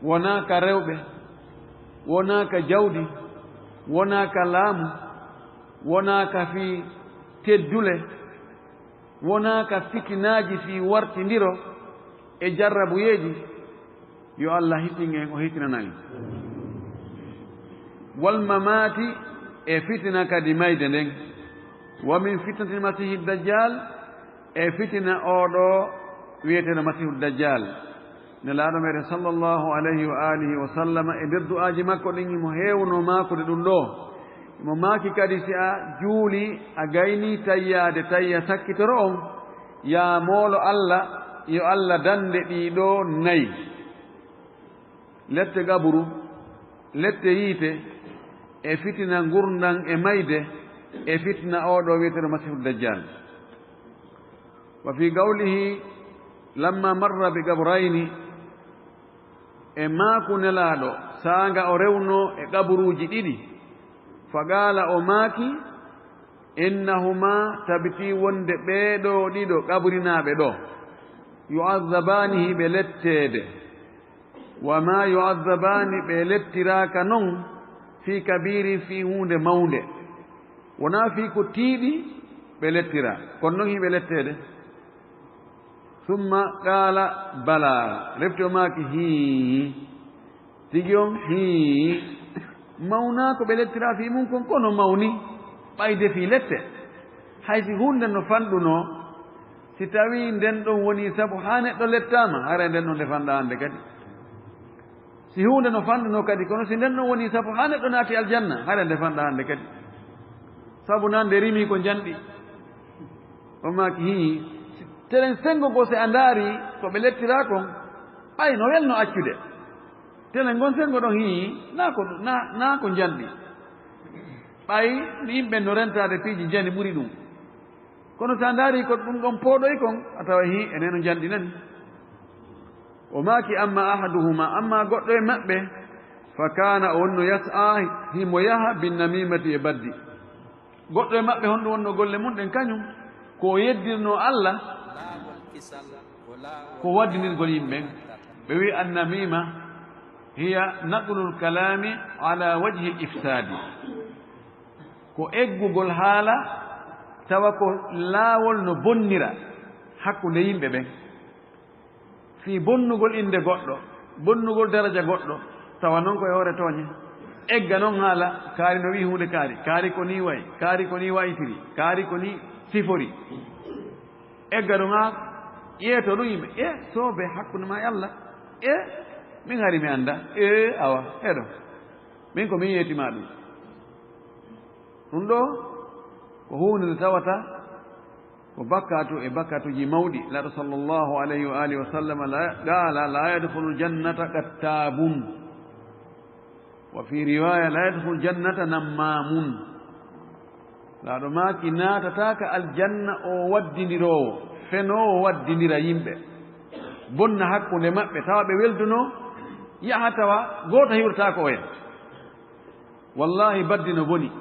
wona ka rewɓe wona ka jawdi wona ka laamu wona ka fii teddule wona ka fitinaji fii wartindiro e jarrabuyeeji yo allah hittin en o hittinana en walmamati e fitina kadi mayde nden wa min fitnati lmasihi dajjal e fitina oɗo wiyeteɗo masihu dajjal nelaaɗo meɗen sallllahu alayhi wa alihi wa sallam e nder du'aji makko ɗin imo heewno maakude ɗum ɗo imo maaki kadi si a juuli a gayni tayyade tayya sakkitoro on ya moolo allah yo allah dande ɗiɗo nayi lette gaburu lette yiite e fitina gurdan e mayde e fitna oɗo wiyeteɗo masihu dajjal wa fi qawlihi lamma marra bi gabrayni e maaku nelaaɗo saanga o rewno e gaburuuji ɗiɗi fa qaala o maaki innahuma tabiti wonde ɓeeɗo ɗiɗo gaburinaaɓe ɗo yu'azzabanihi ɓe letteede wa ma yu'azzabani ɓe lettiraaka non fii kabirin fii huunde mawnde wonaa fii ko tiiɗi ɓe lettira kono noon hiɓe letteede summa qaala bala refti o maaki hii tigi on hii mawnaa ko ɓe lettira fii mum kon kono mawni ɓayde fii lette haysi hunde no fanɗuno si tawi nden ɗon woni sabu haa neɗɗo lettaama hara nden ɗon ndefanɗa hannde kadi si hunde no fanɗuno kadi kono si nden ɗon woni sabu haa neɗɗo naati aljanna hara ndefanɗa hannde kadi sabu nan nde rimi ko janɗi o maaki hii telen sengo go se a ndaari ko ɓe lettira kon ɓay no welno accude telen gon sengo ɗon hii naa ko janɗi ɓay yimɓe no rentade piiji jani ɓuri ɗum kono so a ndaari ko ɗum ɗon pooɗoy kon a tawa hii ene no janɗi nani o maaki amma ahaduhuma amma goɗɗo e maɓɓe fa kana o wonno yas'a himo yaha binnamimati e baddi goɗɗo e maɓɓe honɗum wonno golle mum ɗen kañum ko yeddirno allah ko waddinirgol yimɓen ɓe wi annamima hiya naqlul kalami ala wajhi l ifsadi ko eggugol haala tawa ko laawol no bonnira hakkunde yimɓe ɓen fi bonnugol inde goɗɗo bonnugol daraja goɗɗo tawa noon koye hoore tooñe egga noon haala kaari no wi hunde kaari ko ni wayi kaari ko ni waytiri kaari ko ni sifori egga ɗum ha ƴeeto ɗum yimɓe soobe hakkunde ma e Allah min hari mi annda awa eɗo min ko min yeetima ɗum ɗo ko hunde nde tawata ko bakkatu e bakkatuji mawɗi laɗo sallllahu alayhi wa alihi wa sallam qaala la yadkhulu ljannata qattabun wa fi riwaya la yadkhulu ljannata nammamun laaɗo maaki naatataka aljanna o waddindirowo fenowo waddindira yimɓe bonna hakkunde maɓɓe tawa ɓe welduno yaha tawa gooto hiwrata ko oya wallahi baddi no boni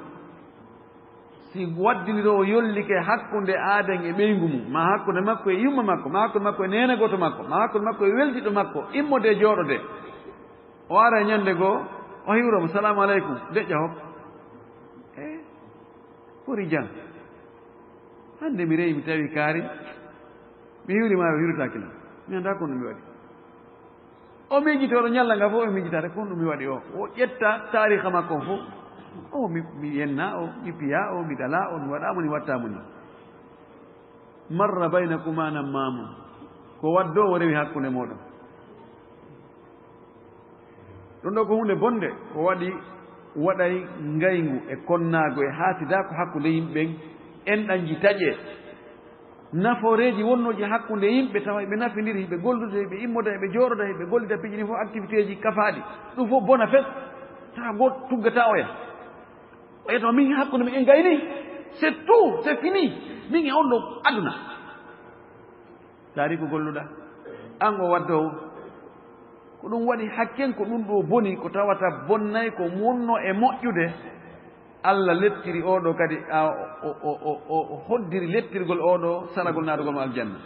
si waddinirowo yollike hakkunde aaden e ɓeygu mum ma hakkunde makko e yumma makko ma hakkunde makko e nene goto makko ma hakkunde makko e weldiɗo makko immode jooɗode o ara e ñande goo o hiwromo salamu aleykum deƴƴa hok ɓuri jam hande mi rewi mi tawi kaari mi hiwrima o hiwritakila mi anda kon ɗum mi waɗi o miijitoɗo ñalla nga fof o miijitade kon ɗum mi waɗi o ƴetta tariha makko fof mi yenna mi piya mi ɗala mi waɗamo ni wattamo ni marra baynakuma nammamun ko waddo o rewi hakkunde moɗon ɗum ɗo ko hunde bonde ko waɗay ngaygu e konnaago e haasida ko hakkunde yimɓe ɓen enɗanji taƴe nafooreji wonnoji hakkunde yimɓe tawa ɓe nafidiri ɓe gollude ɓe immoda ɓe jooɗoda ɓe gollida piƴini fof activité ji kafaaɗi ɗum fof bona fes tawa goto tuggata oya o yiyata min hakkunde min en gayni c'est tout c'est fini min e on ɗo aduna taari ko golluɗa an o waddowo ko ɗum waɗi hakken ko ɗum ɗo boni ko tawata bonnay ko wonno e moƴƴude Allah lettiri oɗo kadi o hoddiri lettirgol oɗo sanagol naatugol mo aljanna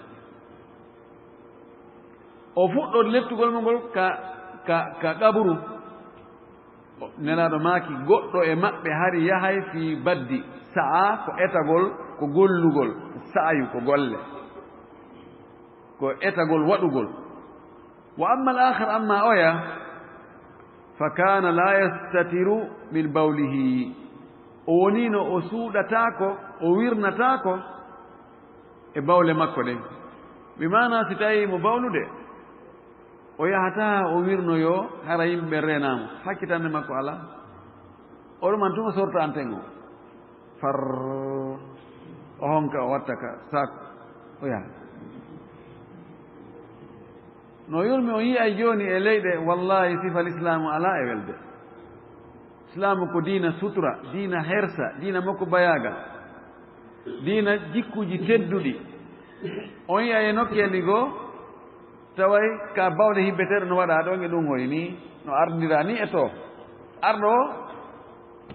o fuɗɗode lettugol mo ngol ka ƙaburu nelaɗo maaki goɗɗo e maɓɓe hari yahay fi baddi sa'a ko etagol ko gollugol sa'ayu ko golle ko etagol waɗugol wa amma al akhar amma oya fa kana la yastatiru min bawlihi o wonino o suuɗatako o wirnatako e bawle makko ɗen mi mana si tawi mo bawlude o yahata o wirnoyo hara yimɓe renamo hakkitande makko ala oɗo man tuma sorta anten o far o honka o watta ka sako o yaha no yurmi o yiyay joni e leyɗe wallahi sifa l'islamu ala e welde islamu ko diina sutura diina hersa diina makko bayaga diina jikkuji tedduɗi on yiya e nokkendi goo taway ka bawde hibbeteɗo no waɗa ɗon e ɗum hoy ni no ardira ni e to arɗo o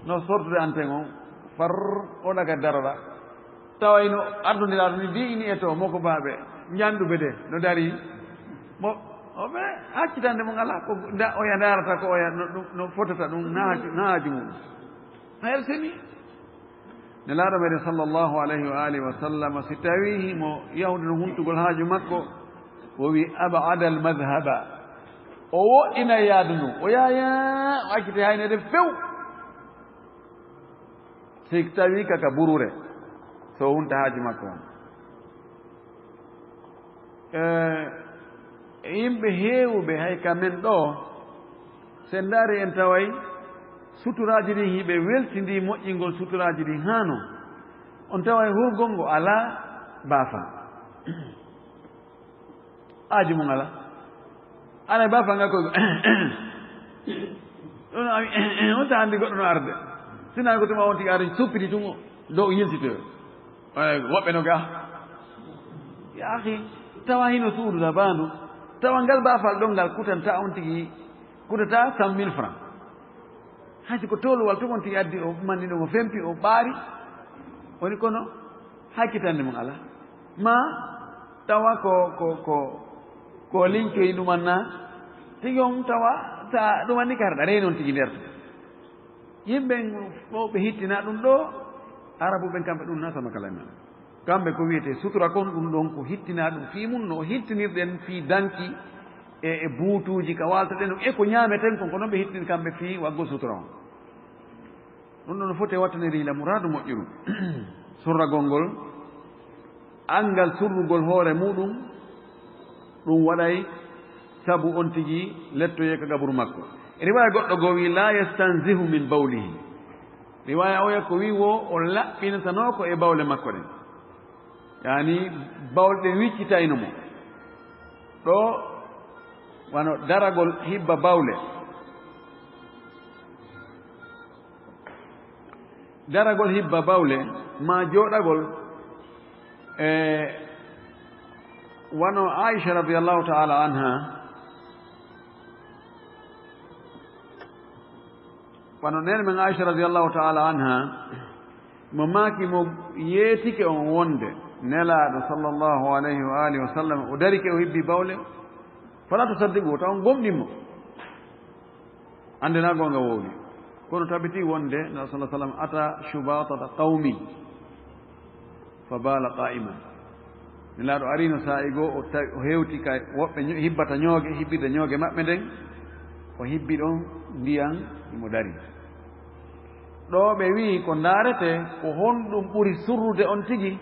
no sortude anten on far o ɗaga daroɗa taway no ardodiraɗo ni di ini e to moko baɓe ñanduɓe de no dari mo oɓe haccitande mum ala ko oya darata ko oya no fotata ɗum naaji mum hayr seni nelaaɗo meɗen sallllahu alayhi wa alihi wa sallam si tawi himo yahude no huntugol haaju makko o wi abada al madhaba o woɗɗina yaadu ndu o yaya o accite haynede few si tawi kaka burure so hunta haaju makko on yimɓe heewɓe hay ka men ɗo sen ndaari en taway suturaaji ɗin hiɓe weltindi moƴƴingol suturaaji ɗin haano on tawa hurgol ngo alaa baafa aaji mum ala ana baafa nga koy ɗon on ta anndi goɗɗo no arde sinaa ko tuma on tigi ara soppiti tun dow yiltitoyo woɓɓe no gaa yaahi tawa hino suududa baandu tawa ngal baafal ɗon ngal kutanta on tigi kutata 100 000 francs haysi ko tolowal to on tigi addi o manni ɗum o fempi o ɓaari woni kono hakkitande mum ala ma tawa ko liñcoyi ɗumanna tigi on tawa sa ɗum anni kara ɗare noon tigi nderto yimɓe ɗo ɓe hittina ɗum ɗo arabu ɓen kamɓe ɗum nasama kala men kamɓe ko wiyete sutura kon ɗum ɗon ko hittina ɗum fii mum no hittinirɗen fii danki e buutuji ka waltoɗen ɗum e ko ñaameten kon ko noon ɓe hittini kamɓe fii waggo sutura on ɗum ɗon no foti wattaniri la muradu moƴƴuru surragol ngol angal surrugol hoore muɗum ɗum waɗay sabu on tigi lettoye ko gaburu makko riwaya goɗɗo goo wi la yastanzihu min bawlihi riwaya oya ko wi wo o laɓɓinatanoko e bawle makko ɗen yani bawle ɗen wiccitayno mo ɗo wano daragol hibba bawle daragol hibba bawle ma jooɗagol wano Aisha radiallahu taala anha wano nene men Aisha radiallahu taala anha mo maaki mo yeetike on wonde nelaaɗo sallllahu alayhi wa alihi wa sallam o darike o hibbi bawle fala to saddigo taw gomɗinmo andena gonga wowi kono tabiti wonde nabi sallah sallam ata shubatata qawmi fa bala qa'iman nelaaɗo arino saa'i goo o hewti ka woɓɓe hibbata ñooge hibbirde ñooge maɓɓe nden o hibbi ɗon ndiyan imo dari ɗo ɓe wii ko ndaarete ko honɗum ɓuri surrude on tigi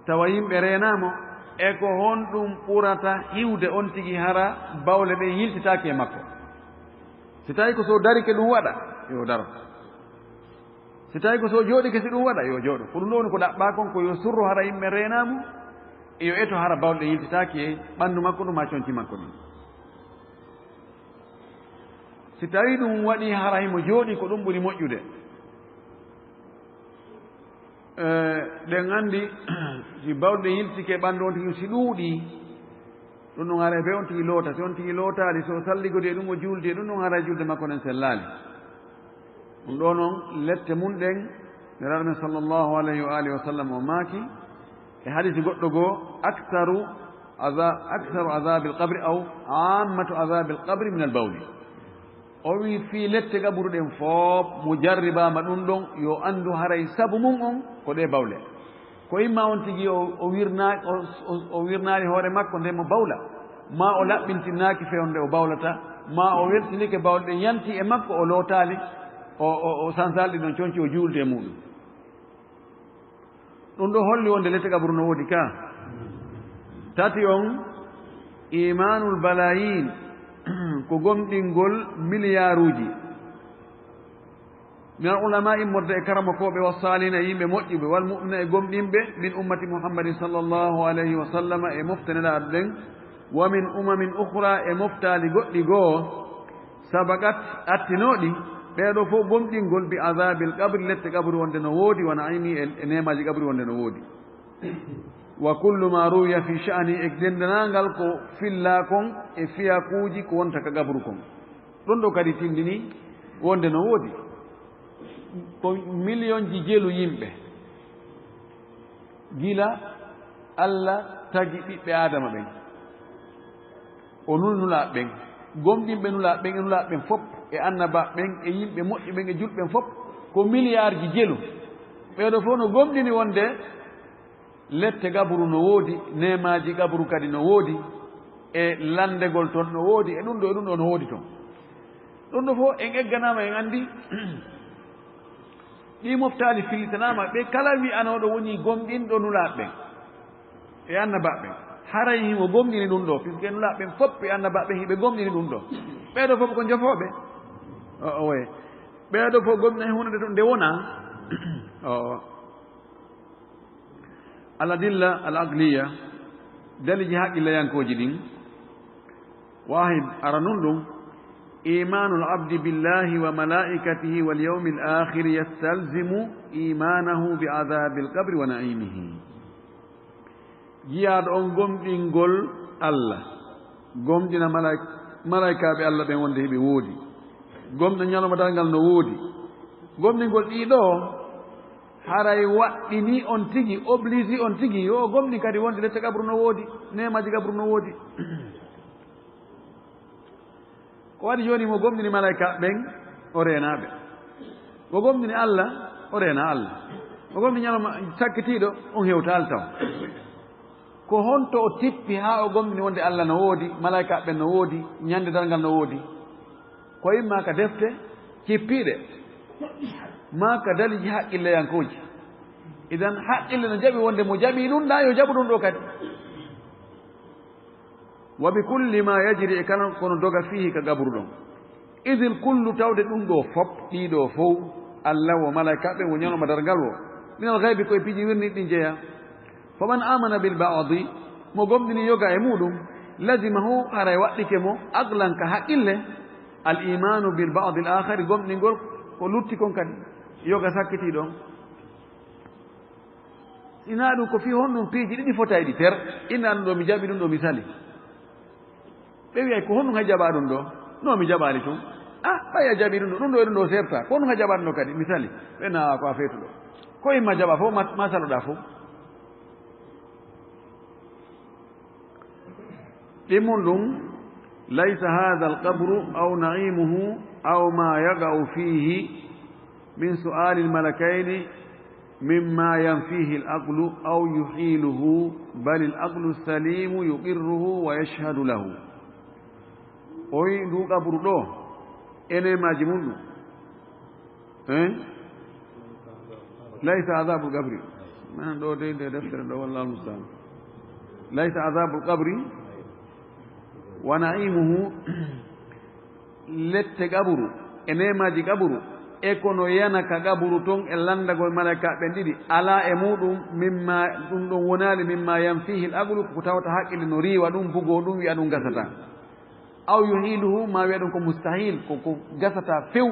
tawa yimɓe reenaamo e ko honɗum ɓurata hiwde on tigi hara bawle ɓe yiltitaake e makko si tawi ko so darike ɗum waɗa yo daro si tawi ko so jooɗike si ɗum waɗa yo jooɗo ko ɗum ɗo woni ko ɗaɓɓa kon ko yo surro hara yimɓe reenaamo e yo eto hara bawle ɗe yiltitaake e ɓanndu makko ɗum ha conci makko ɗum si tawi ɗum waɗi hara himo jooɗi ko ɗum ɓuri moƴƴude ɗen anndi si bawɗe yiltike ɓanndu on tigi si ɗuuɗi ɗum ɗon hara be on tigi loota si on tigi lootaali so salligodi e ɗum o juuldi e ɗum ɗon hara julde makko nen sellaali ɗum ɗo noon lette mum ɗen neraɗo men sallllahu alayhi wa alihi wa sallam o maaki e hadisi goɗɗo goo aktaru azabi l qabri aw ammatu azabi l qabri min al bawli o wi fii lette gaburu ɗen fof mo jarribama ɗum ɗon yo anndu haray sabu mum on ko ɗe bawle ko imma on tigi o wirnaari hoore makko nde mo bawla ma o laɓɓintinnaaki fewnde o bawlata ma o weltinike bawle ɗen yanti e makko o lootaali o sansalɗi ɗon conci o juulde e muɗum ɗum ɗo holli wonde lette gaburu no woodi ka tati on imanul balayin ko gomɗingol milliyaruji min al ulama immorde e karama koɓe wassalina yimɓe moƴƴuɓe wal mu'mina e gomɗinɓe min ummati muhammadin sallllahu alayhi wa sallam e moftanelaɗo ɗen wa min umamin ukhra e moftali goɗɗi goo sabakat attinoɗi ɓeɗo fof gomɗingol bi azabil qabri lette qabri wonde no woodi wona ayni e nemaji qabri wonde no woodi wa kullu ma ruwiya fi sha'ni e dendanangal ko filla kon e fiyakuuji ko wonta ka gabru kon ɗon ɗo kadi tindini wonde no woodi ko million ji jelu yimɓe gila Allah tagi ɓiɓɓe adama ɓen o nulnulaaɓe ɓen gomɗinɓe nulaaɓe ɓen e nulaaɓe ɓen fof e annaba ɓen e yimɓe moƴƴi ɓen e julɓe ɓen fof ko milliard ji jelu ɓeeɗo fof no gomɗini wonde lette gabru no woodi nemaji gabru kadi no woodi e landegol toon no woodi e ɗum ɗo no woodi toon ɗum ɗo fof en egganama en anndi ɗi moftaali fillitanama ɓe kala wi'anoɗo woni gomɗinɗo nulaaɓe ɓen e annabaɓe ɓen haray himo gomɗini ɗum ɗo puisque nulaaɓe ɓen fof e annabaɓe ɓen hiɓe gomɗini ɗum ɗo ɓeeɗo fof ko jofooɓe oye ɓeeɗo fof gomɗina hunde to nde wona aladilla al agliya daliji haqqillayankoji ɗin wahid ara nun ɗum imanu labdi billahi wa malaikatihi wal yawmi l akhiri yastalzimu imanahu bi adabi l qabri wa naimihi jiyaɗo on gomɗingol allah gomɗina malaikaɓe allah ɓen wonde heɓe woodi gomɗo ñaloma dalngal no woodi gomɗingol ɗiɗo haray waɗɗini on tigi oblige on tigi yo gomni kadi wonde lette gabru no woodi nemaji gabru no woodi ko waɗi joni mo gomɗini malaika ɓen o renaɓe mo gomɗini Allah o rena Allah mo gomɗini ñalawma sakkitiɗo on hewtal taw ko honto o tippi ha o gomɗini wonde Allah no woodi malaika ɓen no woodi ñande dargal no woodi ko imma ka defte cippiɗe ma ka daliji haqqilleyankoji idan haqqille no jaɓi wonde mo jaɓi ɗum ɗa yo jaɓu ɗum ɗo kadi wa bi kulli ma yajri e kala kono doga fihi ka gabru ɗon idil kullu tawde ɗum ɗo fop ɗiɗo fof Allah wo malaika ɓe wo ñanoma dargal o min al gaybi koye piiji wirni ɗi jeeya faman amana bil ba'di mo gomɗini yoga e muɗum lazimahu haray waɗɗike mo aglan ka haqqille al imanu bil ba'di al akhari gomɗingol ko lutti kon kadi yoga sakkiti ɗon ina ɗum ko fi honɗum piiji ɗiɗi fota ɗi ter inna ɗum ɗo mi jaɓi ɗum ɗo mi sali ɓe wiyay ko honɗum ha jaɓa ɗum ɗo no mi jaɓani tum ɓay a jaɓi ɗum ɗo ɗum ɗo e ɗum ɗo serta ko honɗum ha jaɓa ɗum ɗo kadi misali ɓe nawa ko a feetuɗo ko imma jaɓa fof ma saloɗa fof ɗimmum ɗum laysa hada alqabru aw naimuhu aw ma yaga'u fihi min su'ali almalakaini mimma yanfihi alaqlu aw yuhiluhu bal alaqlu salimu yuqirruhu wa yashhadu lahu o wi ndu qabru ɗo enemaji mum ɗum laysa adabu lqabri manan ɗo de nde deftere ɗo wallahu almustaan laysa adabu lqabri wa naimuhu lette qabru enemaji qabru e kono yana ka qabru ton e landagol malaika ɓen ɗiɗi ala e muɗum mimma ɗum ɗon wonali mimma yanfihi l'aqlu ko tawata haqqille no riiwa ɗum bugo ɗum wiya ɗum gasata aw yuhiluhu ma wiya ɗum ko mustahil koko gasata few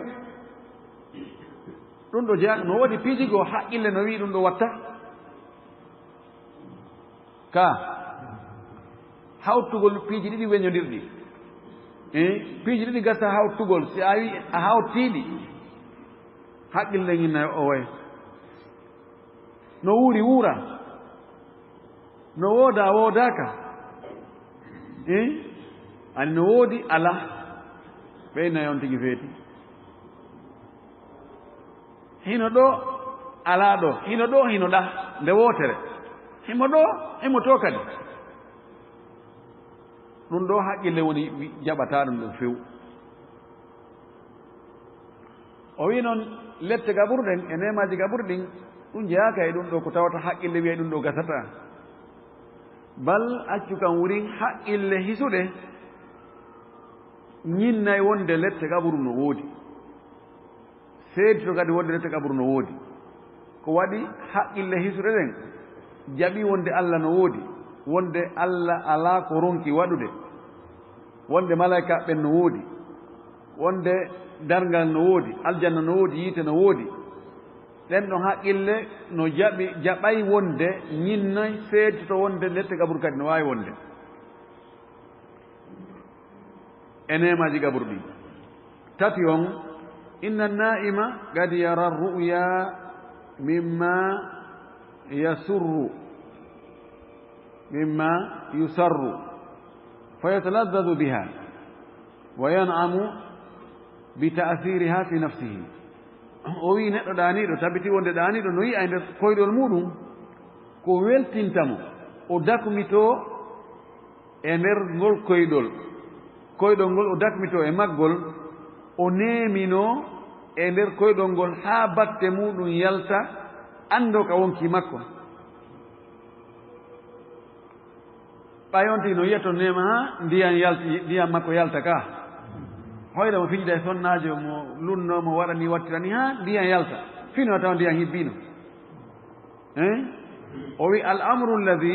ɗum ɗo jeeya no waɗi piijigo haqqille no wi ɗum ɗo watta ka hawtugol piiji ɗiɗi weñodirɗi piiji ɗiɗi gasa hawtugol si a wi a hawtiɗi haqqille ginna o way no wuuri wuura no wooda woodaka ani no woodi ala ɓeyna on tigi feeti hino ɗo ala ɗo hino ɗo hino ɗa nde wootere himo ɗo himo to kadi ɗum ɗo haqqille woni jaɓata ɗum ɗum few o wi noon lette gaɓurɗen e nemaji gaɓurɗin ɗum jeyaka e ɗum ɗo ko tawata haqqille wiya ɗum ɗo gasata bal accu kam wurin haqqille hisuɗe ñinnay wonde lette gaɓuru no woodi seedi to kadi wonde lette gaɓuru no woodi ko waɗi haqqille hisuɗe ɗen jaɓi wonde Allah no woodi wonde Allah ala ko ronki waɗude wonde malaika ɓen no woodi wonde dargal no woodi aljanna no woodi yiite no woodi ɗen ɗon haqqille no jaɓay wonde ñinnoy seedi to wonde lette gaɓuru kadi no wawi wonde e nemaji gaɓuru ɗi tati on inna naima qad yara ru'ya mimma yusarru فيتلذذ بها وينعم بتأثيرها في نفسه o wi neɗɗo ɗaniɗo tabiti wonde ɗaniɗo no yi'a e nder koyɗol muɗum ko weltintamo o dakmito e nder ngol koyɗol ngol o dakmito e maggol o nemino e nder koyɗol ngol haa batte muɗum yalta ando ka wonki makko ɓayonti no yiyatto nema ha ndiyam makko yalta ka hoyɗa mo fijida e sonnajo mo lunno mo waɗani wattirani ha ndiyam yalta fino taw ndiyam hibbino o wi al amru alladi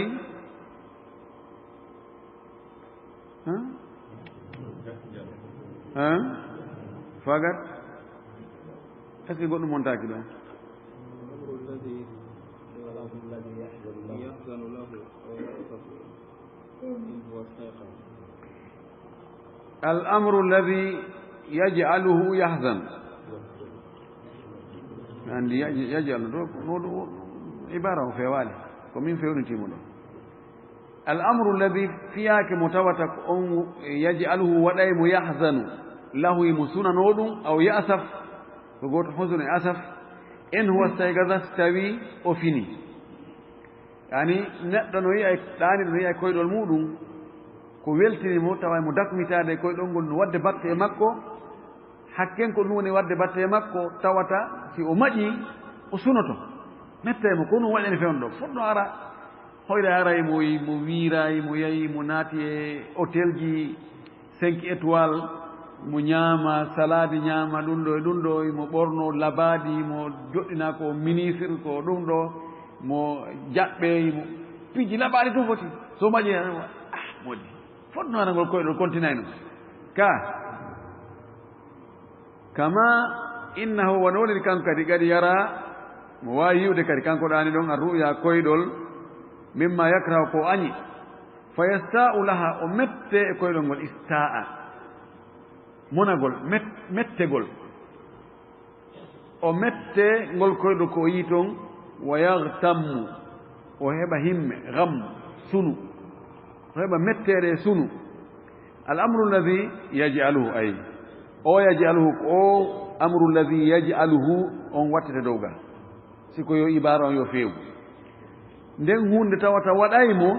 fagat est ce que goɗɗum montaki ɗon الأمر الذي يجعله يحزن يعني يجعل عبارة في والي ومن فيون تيمون الأمر الذي فيك متوتك يجعله ودائم يحزن lahu mo sunano ɗum aw yasaf ko goto husnu e asaf in huwa staygada tawi o fini yani neɗɗo no yiya ɗaaniɗo no yiya koyɗol muɗum ko weltinimo tawa mo dakmitade koyɗol ngol no wadde batte e makko hakken ko ɗum woni wadde batte e makko tawata si o maƴi o sunoto mettaymo ko ɗum waɗene fewno ɗo fuɗɗo ara hoyre aray mo wiirayi mo yahi mo naati e hôtel ji 5 étoiles mo ñaama salade ñaama ɗum ɗo e ɗum ɗo mo ɓorno labadi mo joɗɗina ko ministre ko ɗum ɗo mo jaɓɓe mo piiji laɓaɗi to foti so maƴi moƴƴi fotno ara ngol koyɗol continayno ka kama innahu woni woniri kanko kadi kadi yara mo wawi yiwde kadi kanko ɗani ɗon a ruya koyɗol mimma yakrahu ko añi fa yasta'u laha o mette e koyɗol ngol ista'a monagol mettegol o mette ngol koyɗol ko o yi toon wa yahtammu o heɓa himme gam sunu o heɓa mettere sunu al amru alladi yaj'aluhu ay o yaj'aluhu o amru alladi yaj'aluhu on wattete dowgal siko yo ibara on yo feewu nden hunde tawata waɗaymo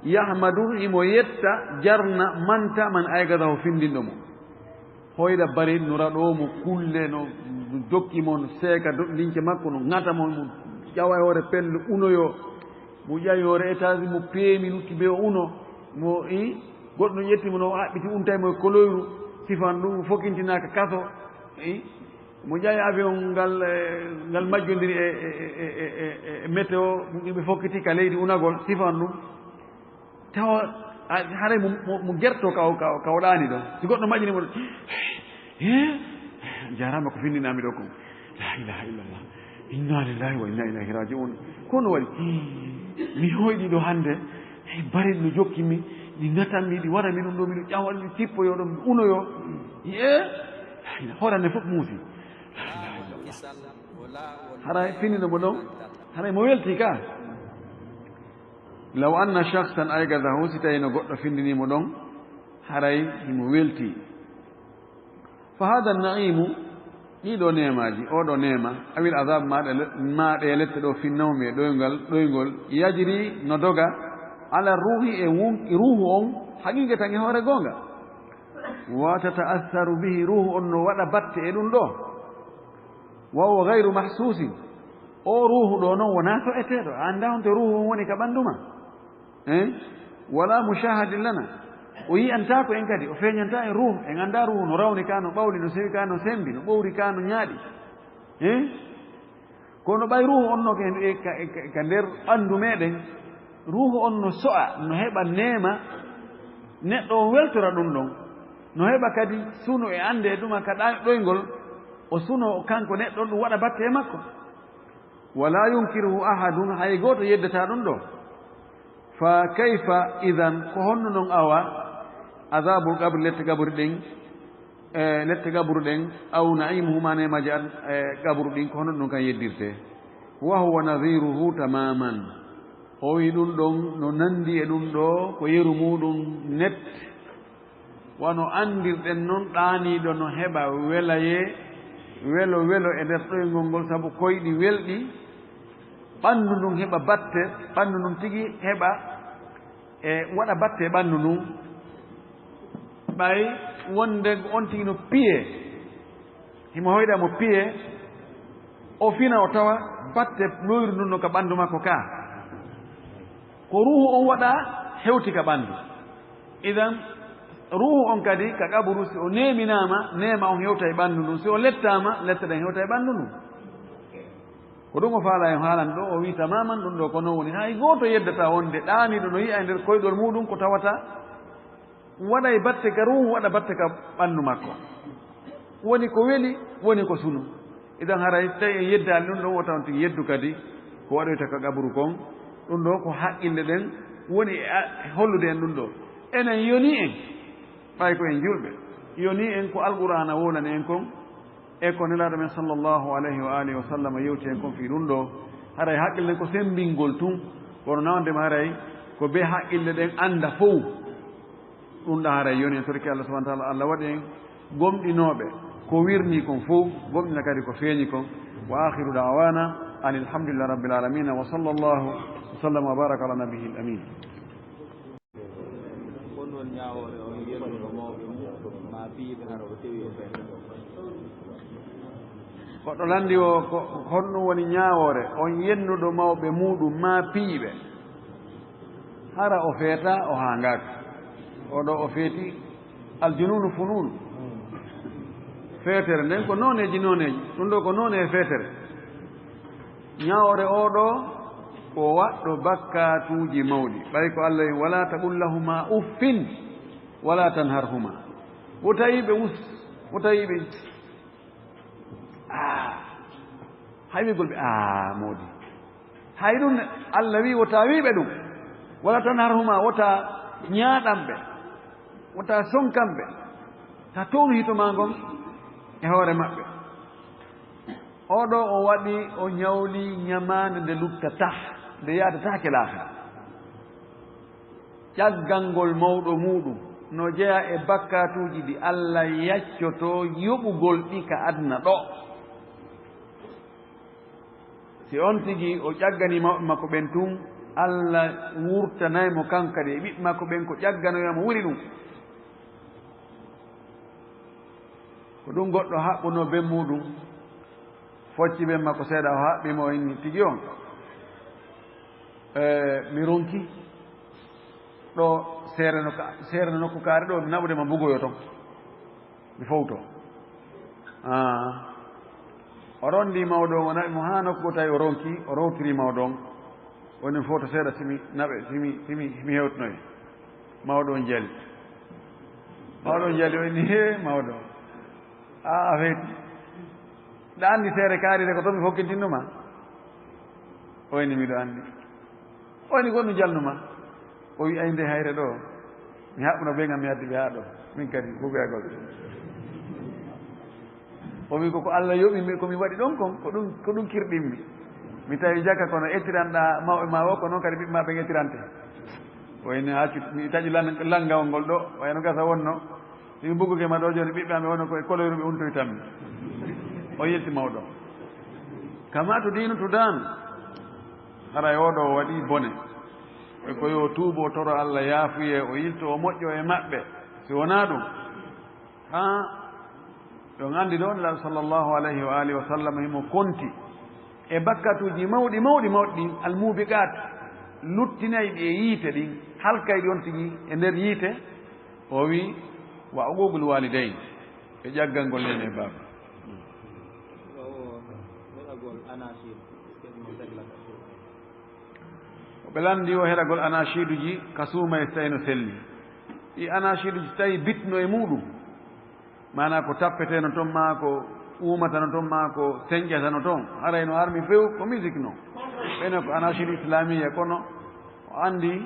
yahmadu imo yetta jarna manta man aygadahu findinɗo mo hoyɗa bari no raɗomo kulle no dokkimo no seeka lince makko no ŋatamo mo ƴawa e hoore pelle unoyo mo ƴawi hoore étage mo peemi lutti be o uno mo i goɗɗo ƴettimo no haɓɓiti untaymo e koloyru sifan ɗum fokintinaka kaso i mo ƴawi avion ngal majjodiri e météo ɓe fokkiti ka leydi unagol sifan ɗum tawa haray mo gerto ka o ɗaani ɗon si goɗɗo majjinimo ɗo jarama ko findinami ɗo ko la ilaha illallah inna lillahi wa inna ilayhi raji'un kono waɗi mi hoyɗi ɗo hannde bari no jokkimi ɗi gatanmi ɗi waɗami ɗum ɗo miɗo ƴawa ɗi tippoyo ɗo unoyo horande fof muusi haray finninomo ɗon haray mo welti ka law anna shahsan aygadahu si tawi no goɗɗo findinimo ɗon haray himo welti fa hada naimu ɗiɗo nemaji oɗo nema awil adab maɗe lette ɗo finnawmi e ɗoygol yajiri no doga ala ruhi e ruhu on haqiqa tan e hoore gonga wa tata'assaru bihi ruhu on no waɗa batte e ɗum ɗo wa huwa gayru mahsusin o ruhu ɗo noon wona so eteɗo a anda honto ruhu on woni ka ɓanduma wala mushahadin lana o yiyantako en kadi o feeñanta en ruhu en anda ruhu no rawni ka no ɓawli no sewi ka no sembi no ɓowri ka no ñaaɗi kono ɓay ruhu on no ka nder ɓanndu meɗen ruhu on no so'a no heɓa neema neɗɗo o weltora ɗum ɗon no heɓa kadi suno e ande e ɗuma ka ɗoygol o suno kanko neɗɗo ɗum waɗa batte e makko wala yunkiruhu ahadun hay gooto yeddata ɗum ɗo fa kayfa idan ko honno noon awa adabul qabri lette gabru ɗen aw naimuhu manemaji an gabru ɗin ko honno ɗum kan yeddirte wa huwa nadiruhu tamaman o wi ɗum ɗon no nandi e ɗum ɗo ko yeru muɗum net wano andirɗen noon ɗaaniɗo no heɓa welaye welo e nder ɗoygol ngol sabu koyɗi welɗi ɓanndu ndun heɓa batte ɓanndu ndun tigi heɓa e waɗa batte e ɓanndu ndun ɓay wonde on tigi no piye himo hoyɗa mo piye o fina o tawa batte loyru ndun no ka ɓanndu makko ka ko ruhu on waɗa hewti ka ɓanndu idan ruhu on kadi ka ƙaburu si o neminama nema on hewta e ɓanndu ndun si o lettama letteɗen hewta e ɓanndu ndun ko ɗum o faala en haalan ɗo o wi tamaman ɗum ɗo ko noon woni hay gooto yeddata wonde ɗaaniɗo no yiya e nder koyɗol muɗum ko tawata waɗa e batte ka ruhu waɗa batte ka ɓanndu makko woni ko weli woni ko sunu idan haray tawi en yeddali ɗum ɗon o tawan tigi yeddu kadi ko waɗoyta ka ƙaburu kon ɗum ɗo ko haqqille ɗen woni e hollude en ɗum ɗo enen yoni en ɓay ko en julɓe yoni en ko alqur'ana wolani en kon e ko nelaɗo men sallllahu alayhi wa alihi wa sallam yewti en kon fi ɗum ɗo haray haqqille ko sembingol tun kono nawdema haray ko be haqqille ɗen anda fof ɗum ɗo haray yoni en torki allah subahana taala allah waɗi en gomɗinoɓe ko wirni kon fof gomɗina kadi ko feeñi kon wa akhiru da'wana an alhamdulillahi rabbil alamin wa sallallahu wa sallam wa baraka ala nabiyil amin. goɗɗo landi o ko honɗum woni ñaawore on yennuɗo mawɓe muɗum ma piiɓe hara o feeta o haangaka oɗo o feeti aljununu fununu feetere nden ko nooneji ɗum ɗo ko noone e feetere ñaawore oɗo ko waɗɗo bakkatuji mawɗi ɓay ko Allah wi wala taqul lahuma uffin wala tanharhuma wo tawiɓe wo tawiɓe hay wigol ɓe mawdi hay ɗum Allah wi wota wiɓe ɗum wala tanharhuma wota ñaaɗanɓe wota sonkanɓe ta toonu hitoma ngon e hoore maɓɓe oɗo o waɗi o ñawli ñamande nde luttata nde yaadataake laahara ƴaggal ngol mawɗo muɗum no jeya e bakkatuji ɗi Allah yaccoto yoɓugol ɗi ka aduna ɗo si on tigi o ƴaggani mawɓe makko ɓen tun Allah wurtanaymo kankadi e ɓiɓɓe makko ɓen ko ƴagganoyamo wuri ɗum ko ɗum goɗɗo haɓɓuno ben muɗum focci ɓen makko seeɗa o haɓɓimo o inni tigi on mi ronki ɗo seere nokku kaare ɗo mi naɓude ma mbugoyo toon mi fowto o rondi mawɗo o naɓi mo ha nokku tawi o ronki o rowtiri mawɗo on woni fowto seeɗa simi naɓe simi hewtanoyi mawɗo on jali mawɗo on jali o inni he mawɗo a feeti ɗa anndi seere kaarire ko toon mi hokkintinnoma o inni miɗo anndi o inni gonɗum jalnuma o wi ay nde hayre ɗo mi haɓɓuno ɓe ngam mi addi ɓe haa ɗo min kadi bugayagol o wi koko Allah yoɓimi komi waɗi ɗon kon ko ɗum kirɗinmi mi tawi jaka kono ettiranɗa mawɓe ma o ko noon kadi ɓiɓɓe ma ɓen ettirante o inni accu mi taƴi lanngawol ngol ɗo wayno gasa wonno imi bugguke ma ɗo joni ɓiɓɓe ame wonno koye koloyru ɓe untoytanmi o yetti mawɗo kama to dinu to dan haray oɗo o waɗi bone e ko yo tuubo toro Allah yaafuye o yilto o moƴƴo e maɓɓe si wona ɗum ɗon anndi ɗon la sallllahu alayhi wa alihi wa sallam himo konti e bakkatuji mawɗi ɗin almubiqat luttinayi ɗi e yiite ɗin halkay ɗon tigi e nder yiite o wi wa uqugul walidayn e ƴaggal ngol nen e baaba ɓe landi o heɗagol anasiduji ka suuma e so tawi no selli ɗi anasiduji so tawi bitno e muɗum mana ko tappeteno toon ma ko umatano toon ma ko señƴatano toon harayno harmi few ko musique noon ɓene ko anasidu islamia kono o andi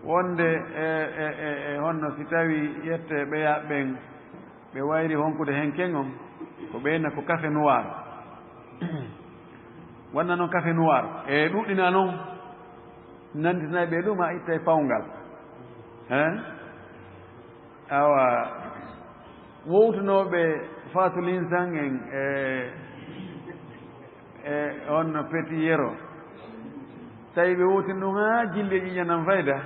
wonde e honno si tawi yette ɓeya ɓen ɓe wayri honkude hen kengon ko ɓeyna ko café noir wonna noon café noir e ɗuɗɗina noon nanditanayi ɓe ɗum a itta e pawngal awa wowtunoɓe fatulinsan en e on petit yero tawi ɓe wowtini ɗum ha jille ƴiƴanan fayda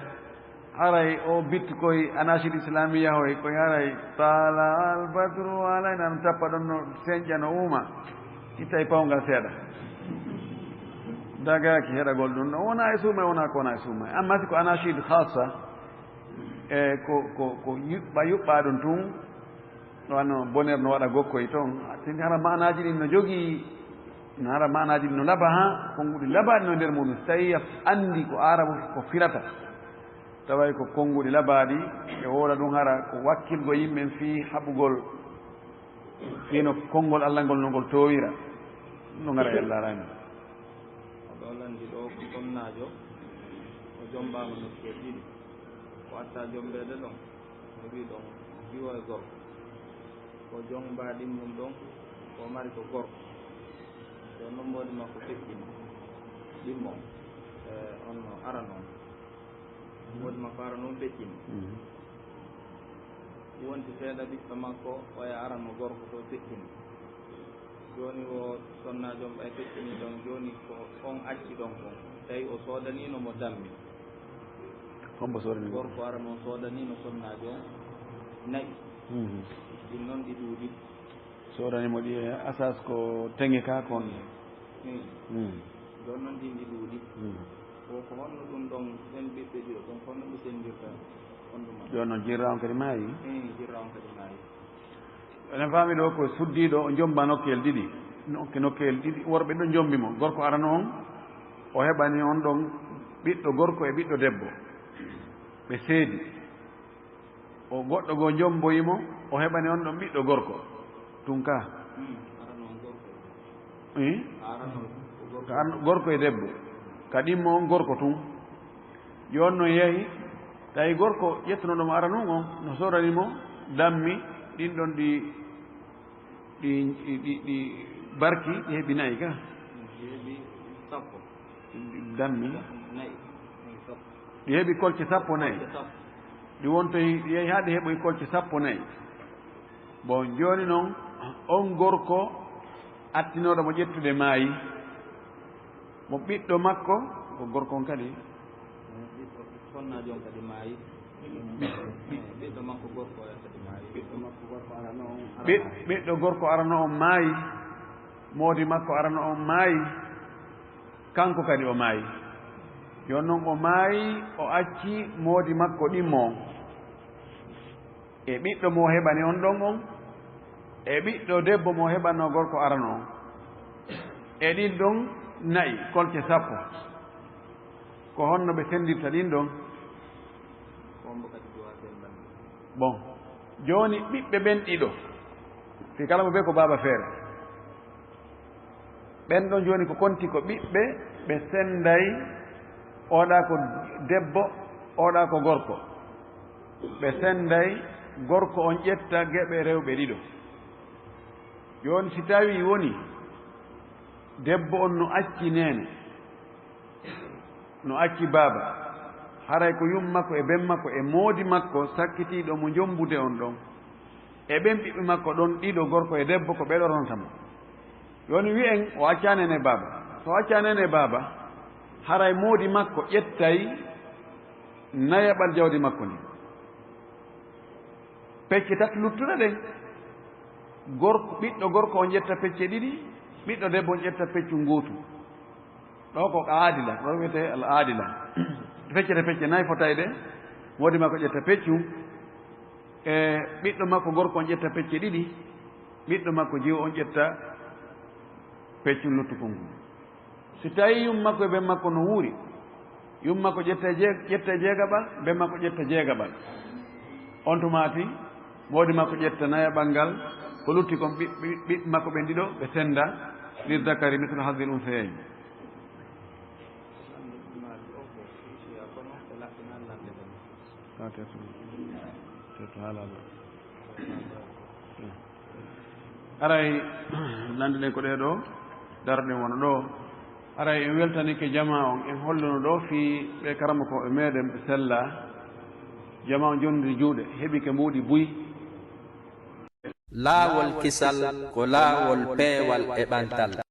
haray o bitti koye anacide islamia hoy koye haray tala al badru alayna ɗum tappa ɗon no señƴa no uuma itta e pawngal seeɗa dagaki heɗagol ɗum ɗon wona e suuma wona ko wona e suuma amma si ko anacide hassa e ko yuɓɓa ɗum tun wano bonere no waɗa gokkoye toon tindi hara manaji ɗin no jogii no hara manaji ɗin no laba ha konnguɗi labaɗi no nder muɗum so tawi anndi ko arabu ko firata taway ko konnguɗi labaɗi e woola ɗum hara ko wakkilgo yimɓen fii haɓugol fino konngol Allah ngol no ngol towira ɗum ngara yallarani oɗo landi ɗo ko sonnajo o jombama nokke ɗiɗi o watta jombede ɗon o wi ɗon jiwo e gorko ko jomba ɗimmum ɗon ko mari ko gorko so nombode makko feƴƴini ɗimmo e onno ara noon mbodi makko ara noon feƴƴini wonti seeɗa ɓiɗɗo makko o e arano gorko to feƴƴini joni o sonnajom ɓay feƴƴini ɗon joni ko on acci ɗon kon tawi o soodanino mo dammi hombo sodani gorko ara noon soodanino sonnajo nayi ɗin noon ɗi ɗuuɗi sodanimo ɗi asas ko teŋe ka kon joni noon ɗin ɗi ɗuuɗi ko honno ɗum ɗon ɓen ɓiɓɓe ɗiɗo ɗon honno ɓe sendirta honduma joni noon jirra on kadi maayi jirra on kadi maayi enen faami ɗo ko suddiɗo o jomba nokkel ɗiɗi nokkel ɗiɗi worɓe ɗo jombimo gorko arano on o heɓani on ɗon ɓiɗɗo gorko e ɓiɗɗo debbo ɓe seedi o goɗɗo goo jomboyimo o heɓani on ɗon ɓiɗɗo gorko tun ka gorko e debbo kadimmo on gorko tun joni no yeehi tawi gorko ƴettunoɗomo ara nun on no soranimo dammi ɗin ɗon ɗi barki ɗi heeɓi nayi ka dammi ɗi heeɓi kolce 14 ɗi wontoy ɗi yeehi haa ɗi heɓoy kolce 14 bon joni noon on gorko attinoɗo mo ƴettude maayi mo ɓiɗɗo makko ko gorko on kadi sonnajo on kadi maayi ɓiɗɗo makko gorko en kadi maayi ɓiɗɗo gorko arano on maayi moodi makko arano on maayi kanko kadi o maayi joni noon o maayi o acci moodi makko ɗimmo e ɓiɗɗo mo heɓani on ɗon on e ɓiɗɗo debbo mo heɓanno gorko arano on e ɗin ɗon nayi kolce 10 ko honno ɓe sendirta ɗin ɗon bon joni ɓiɓɓe ɓen ɗiɗo si kala mo ɓe ko baaba feere ɓen ɗon joni ko konti ko ɓiɓɓe ɓe senday oɗa ko debbo oɗa ko gorko ɓe senday gorko on ƴetta geɓe rewɓe ɗiɗo joni si tawi woni debbo on no acci nene no acci baaba haray ko yum makko e ben makko e moodi makko sakkitiɗo mo jombude on ɗon e ɓen ɓiɓɓe makko ɗon ɗiɗo gorko e debbo ko ɓeɗorontamo joni wiyen o accanene baaba so accanene baaba haray moodi makko ƴettay nayaɓal jawdi makko ni pecce tati luttuɗe ɗen ɓiɗɗo gorko on ƴetta pecce ɗiɗi ɓiɗɗo debbo on ƴetta peccu nguutu ɗo ko aadila ɗo wiyete al aadila feccete pecce nayi fotay ɗe moodi makko ƴetta peccu e ɓiɗɗo makko gorko on ƴetta pecce ɗiɗi ɓiɗɗo makko jiwo on ƴetta peccu luttukol ngu si tawi yum makko e ben makko no wuuri yum makko ƴetta jeegaɓal ben makko ƴetta jeegaɓal on tumati moodi makko ƴetta nayaɓal ngal ko lutti kon ɓiɓɓe makko ɓen ɗiɗo ɓe senda lir dakari misle hasdil unsayayn aray lande ɗen ko ɗeɗo darɗen wona ɗo aray en weltanike jama on en holluno ɗo fi ɓe karama ko e meɗen ɓe sella jama on jonniri juuɗe heeɓi ke mbuuɗi buy laawol kisal ko laawol peewal e ɓantal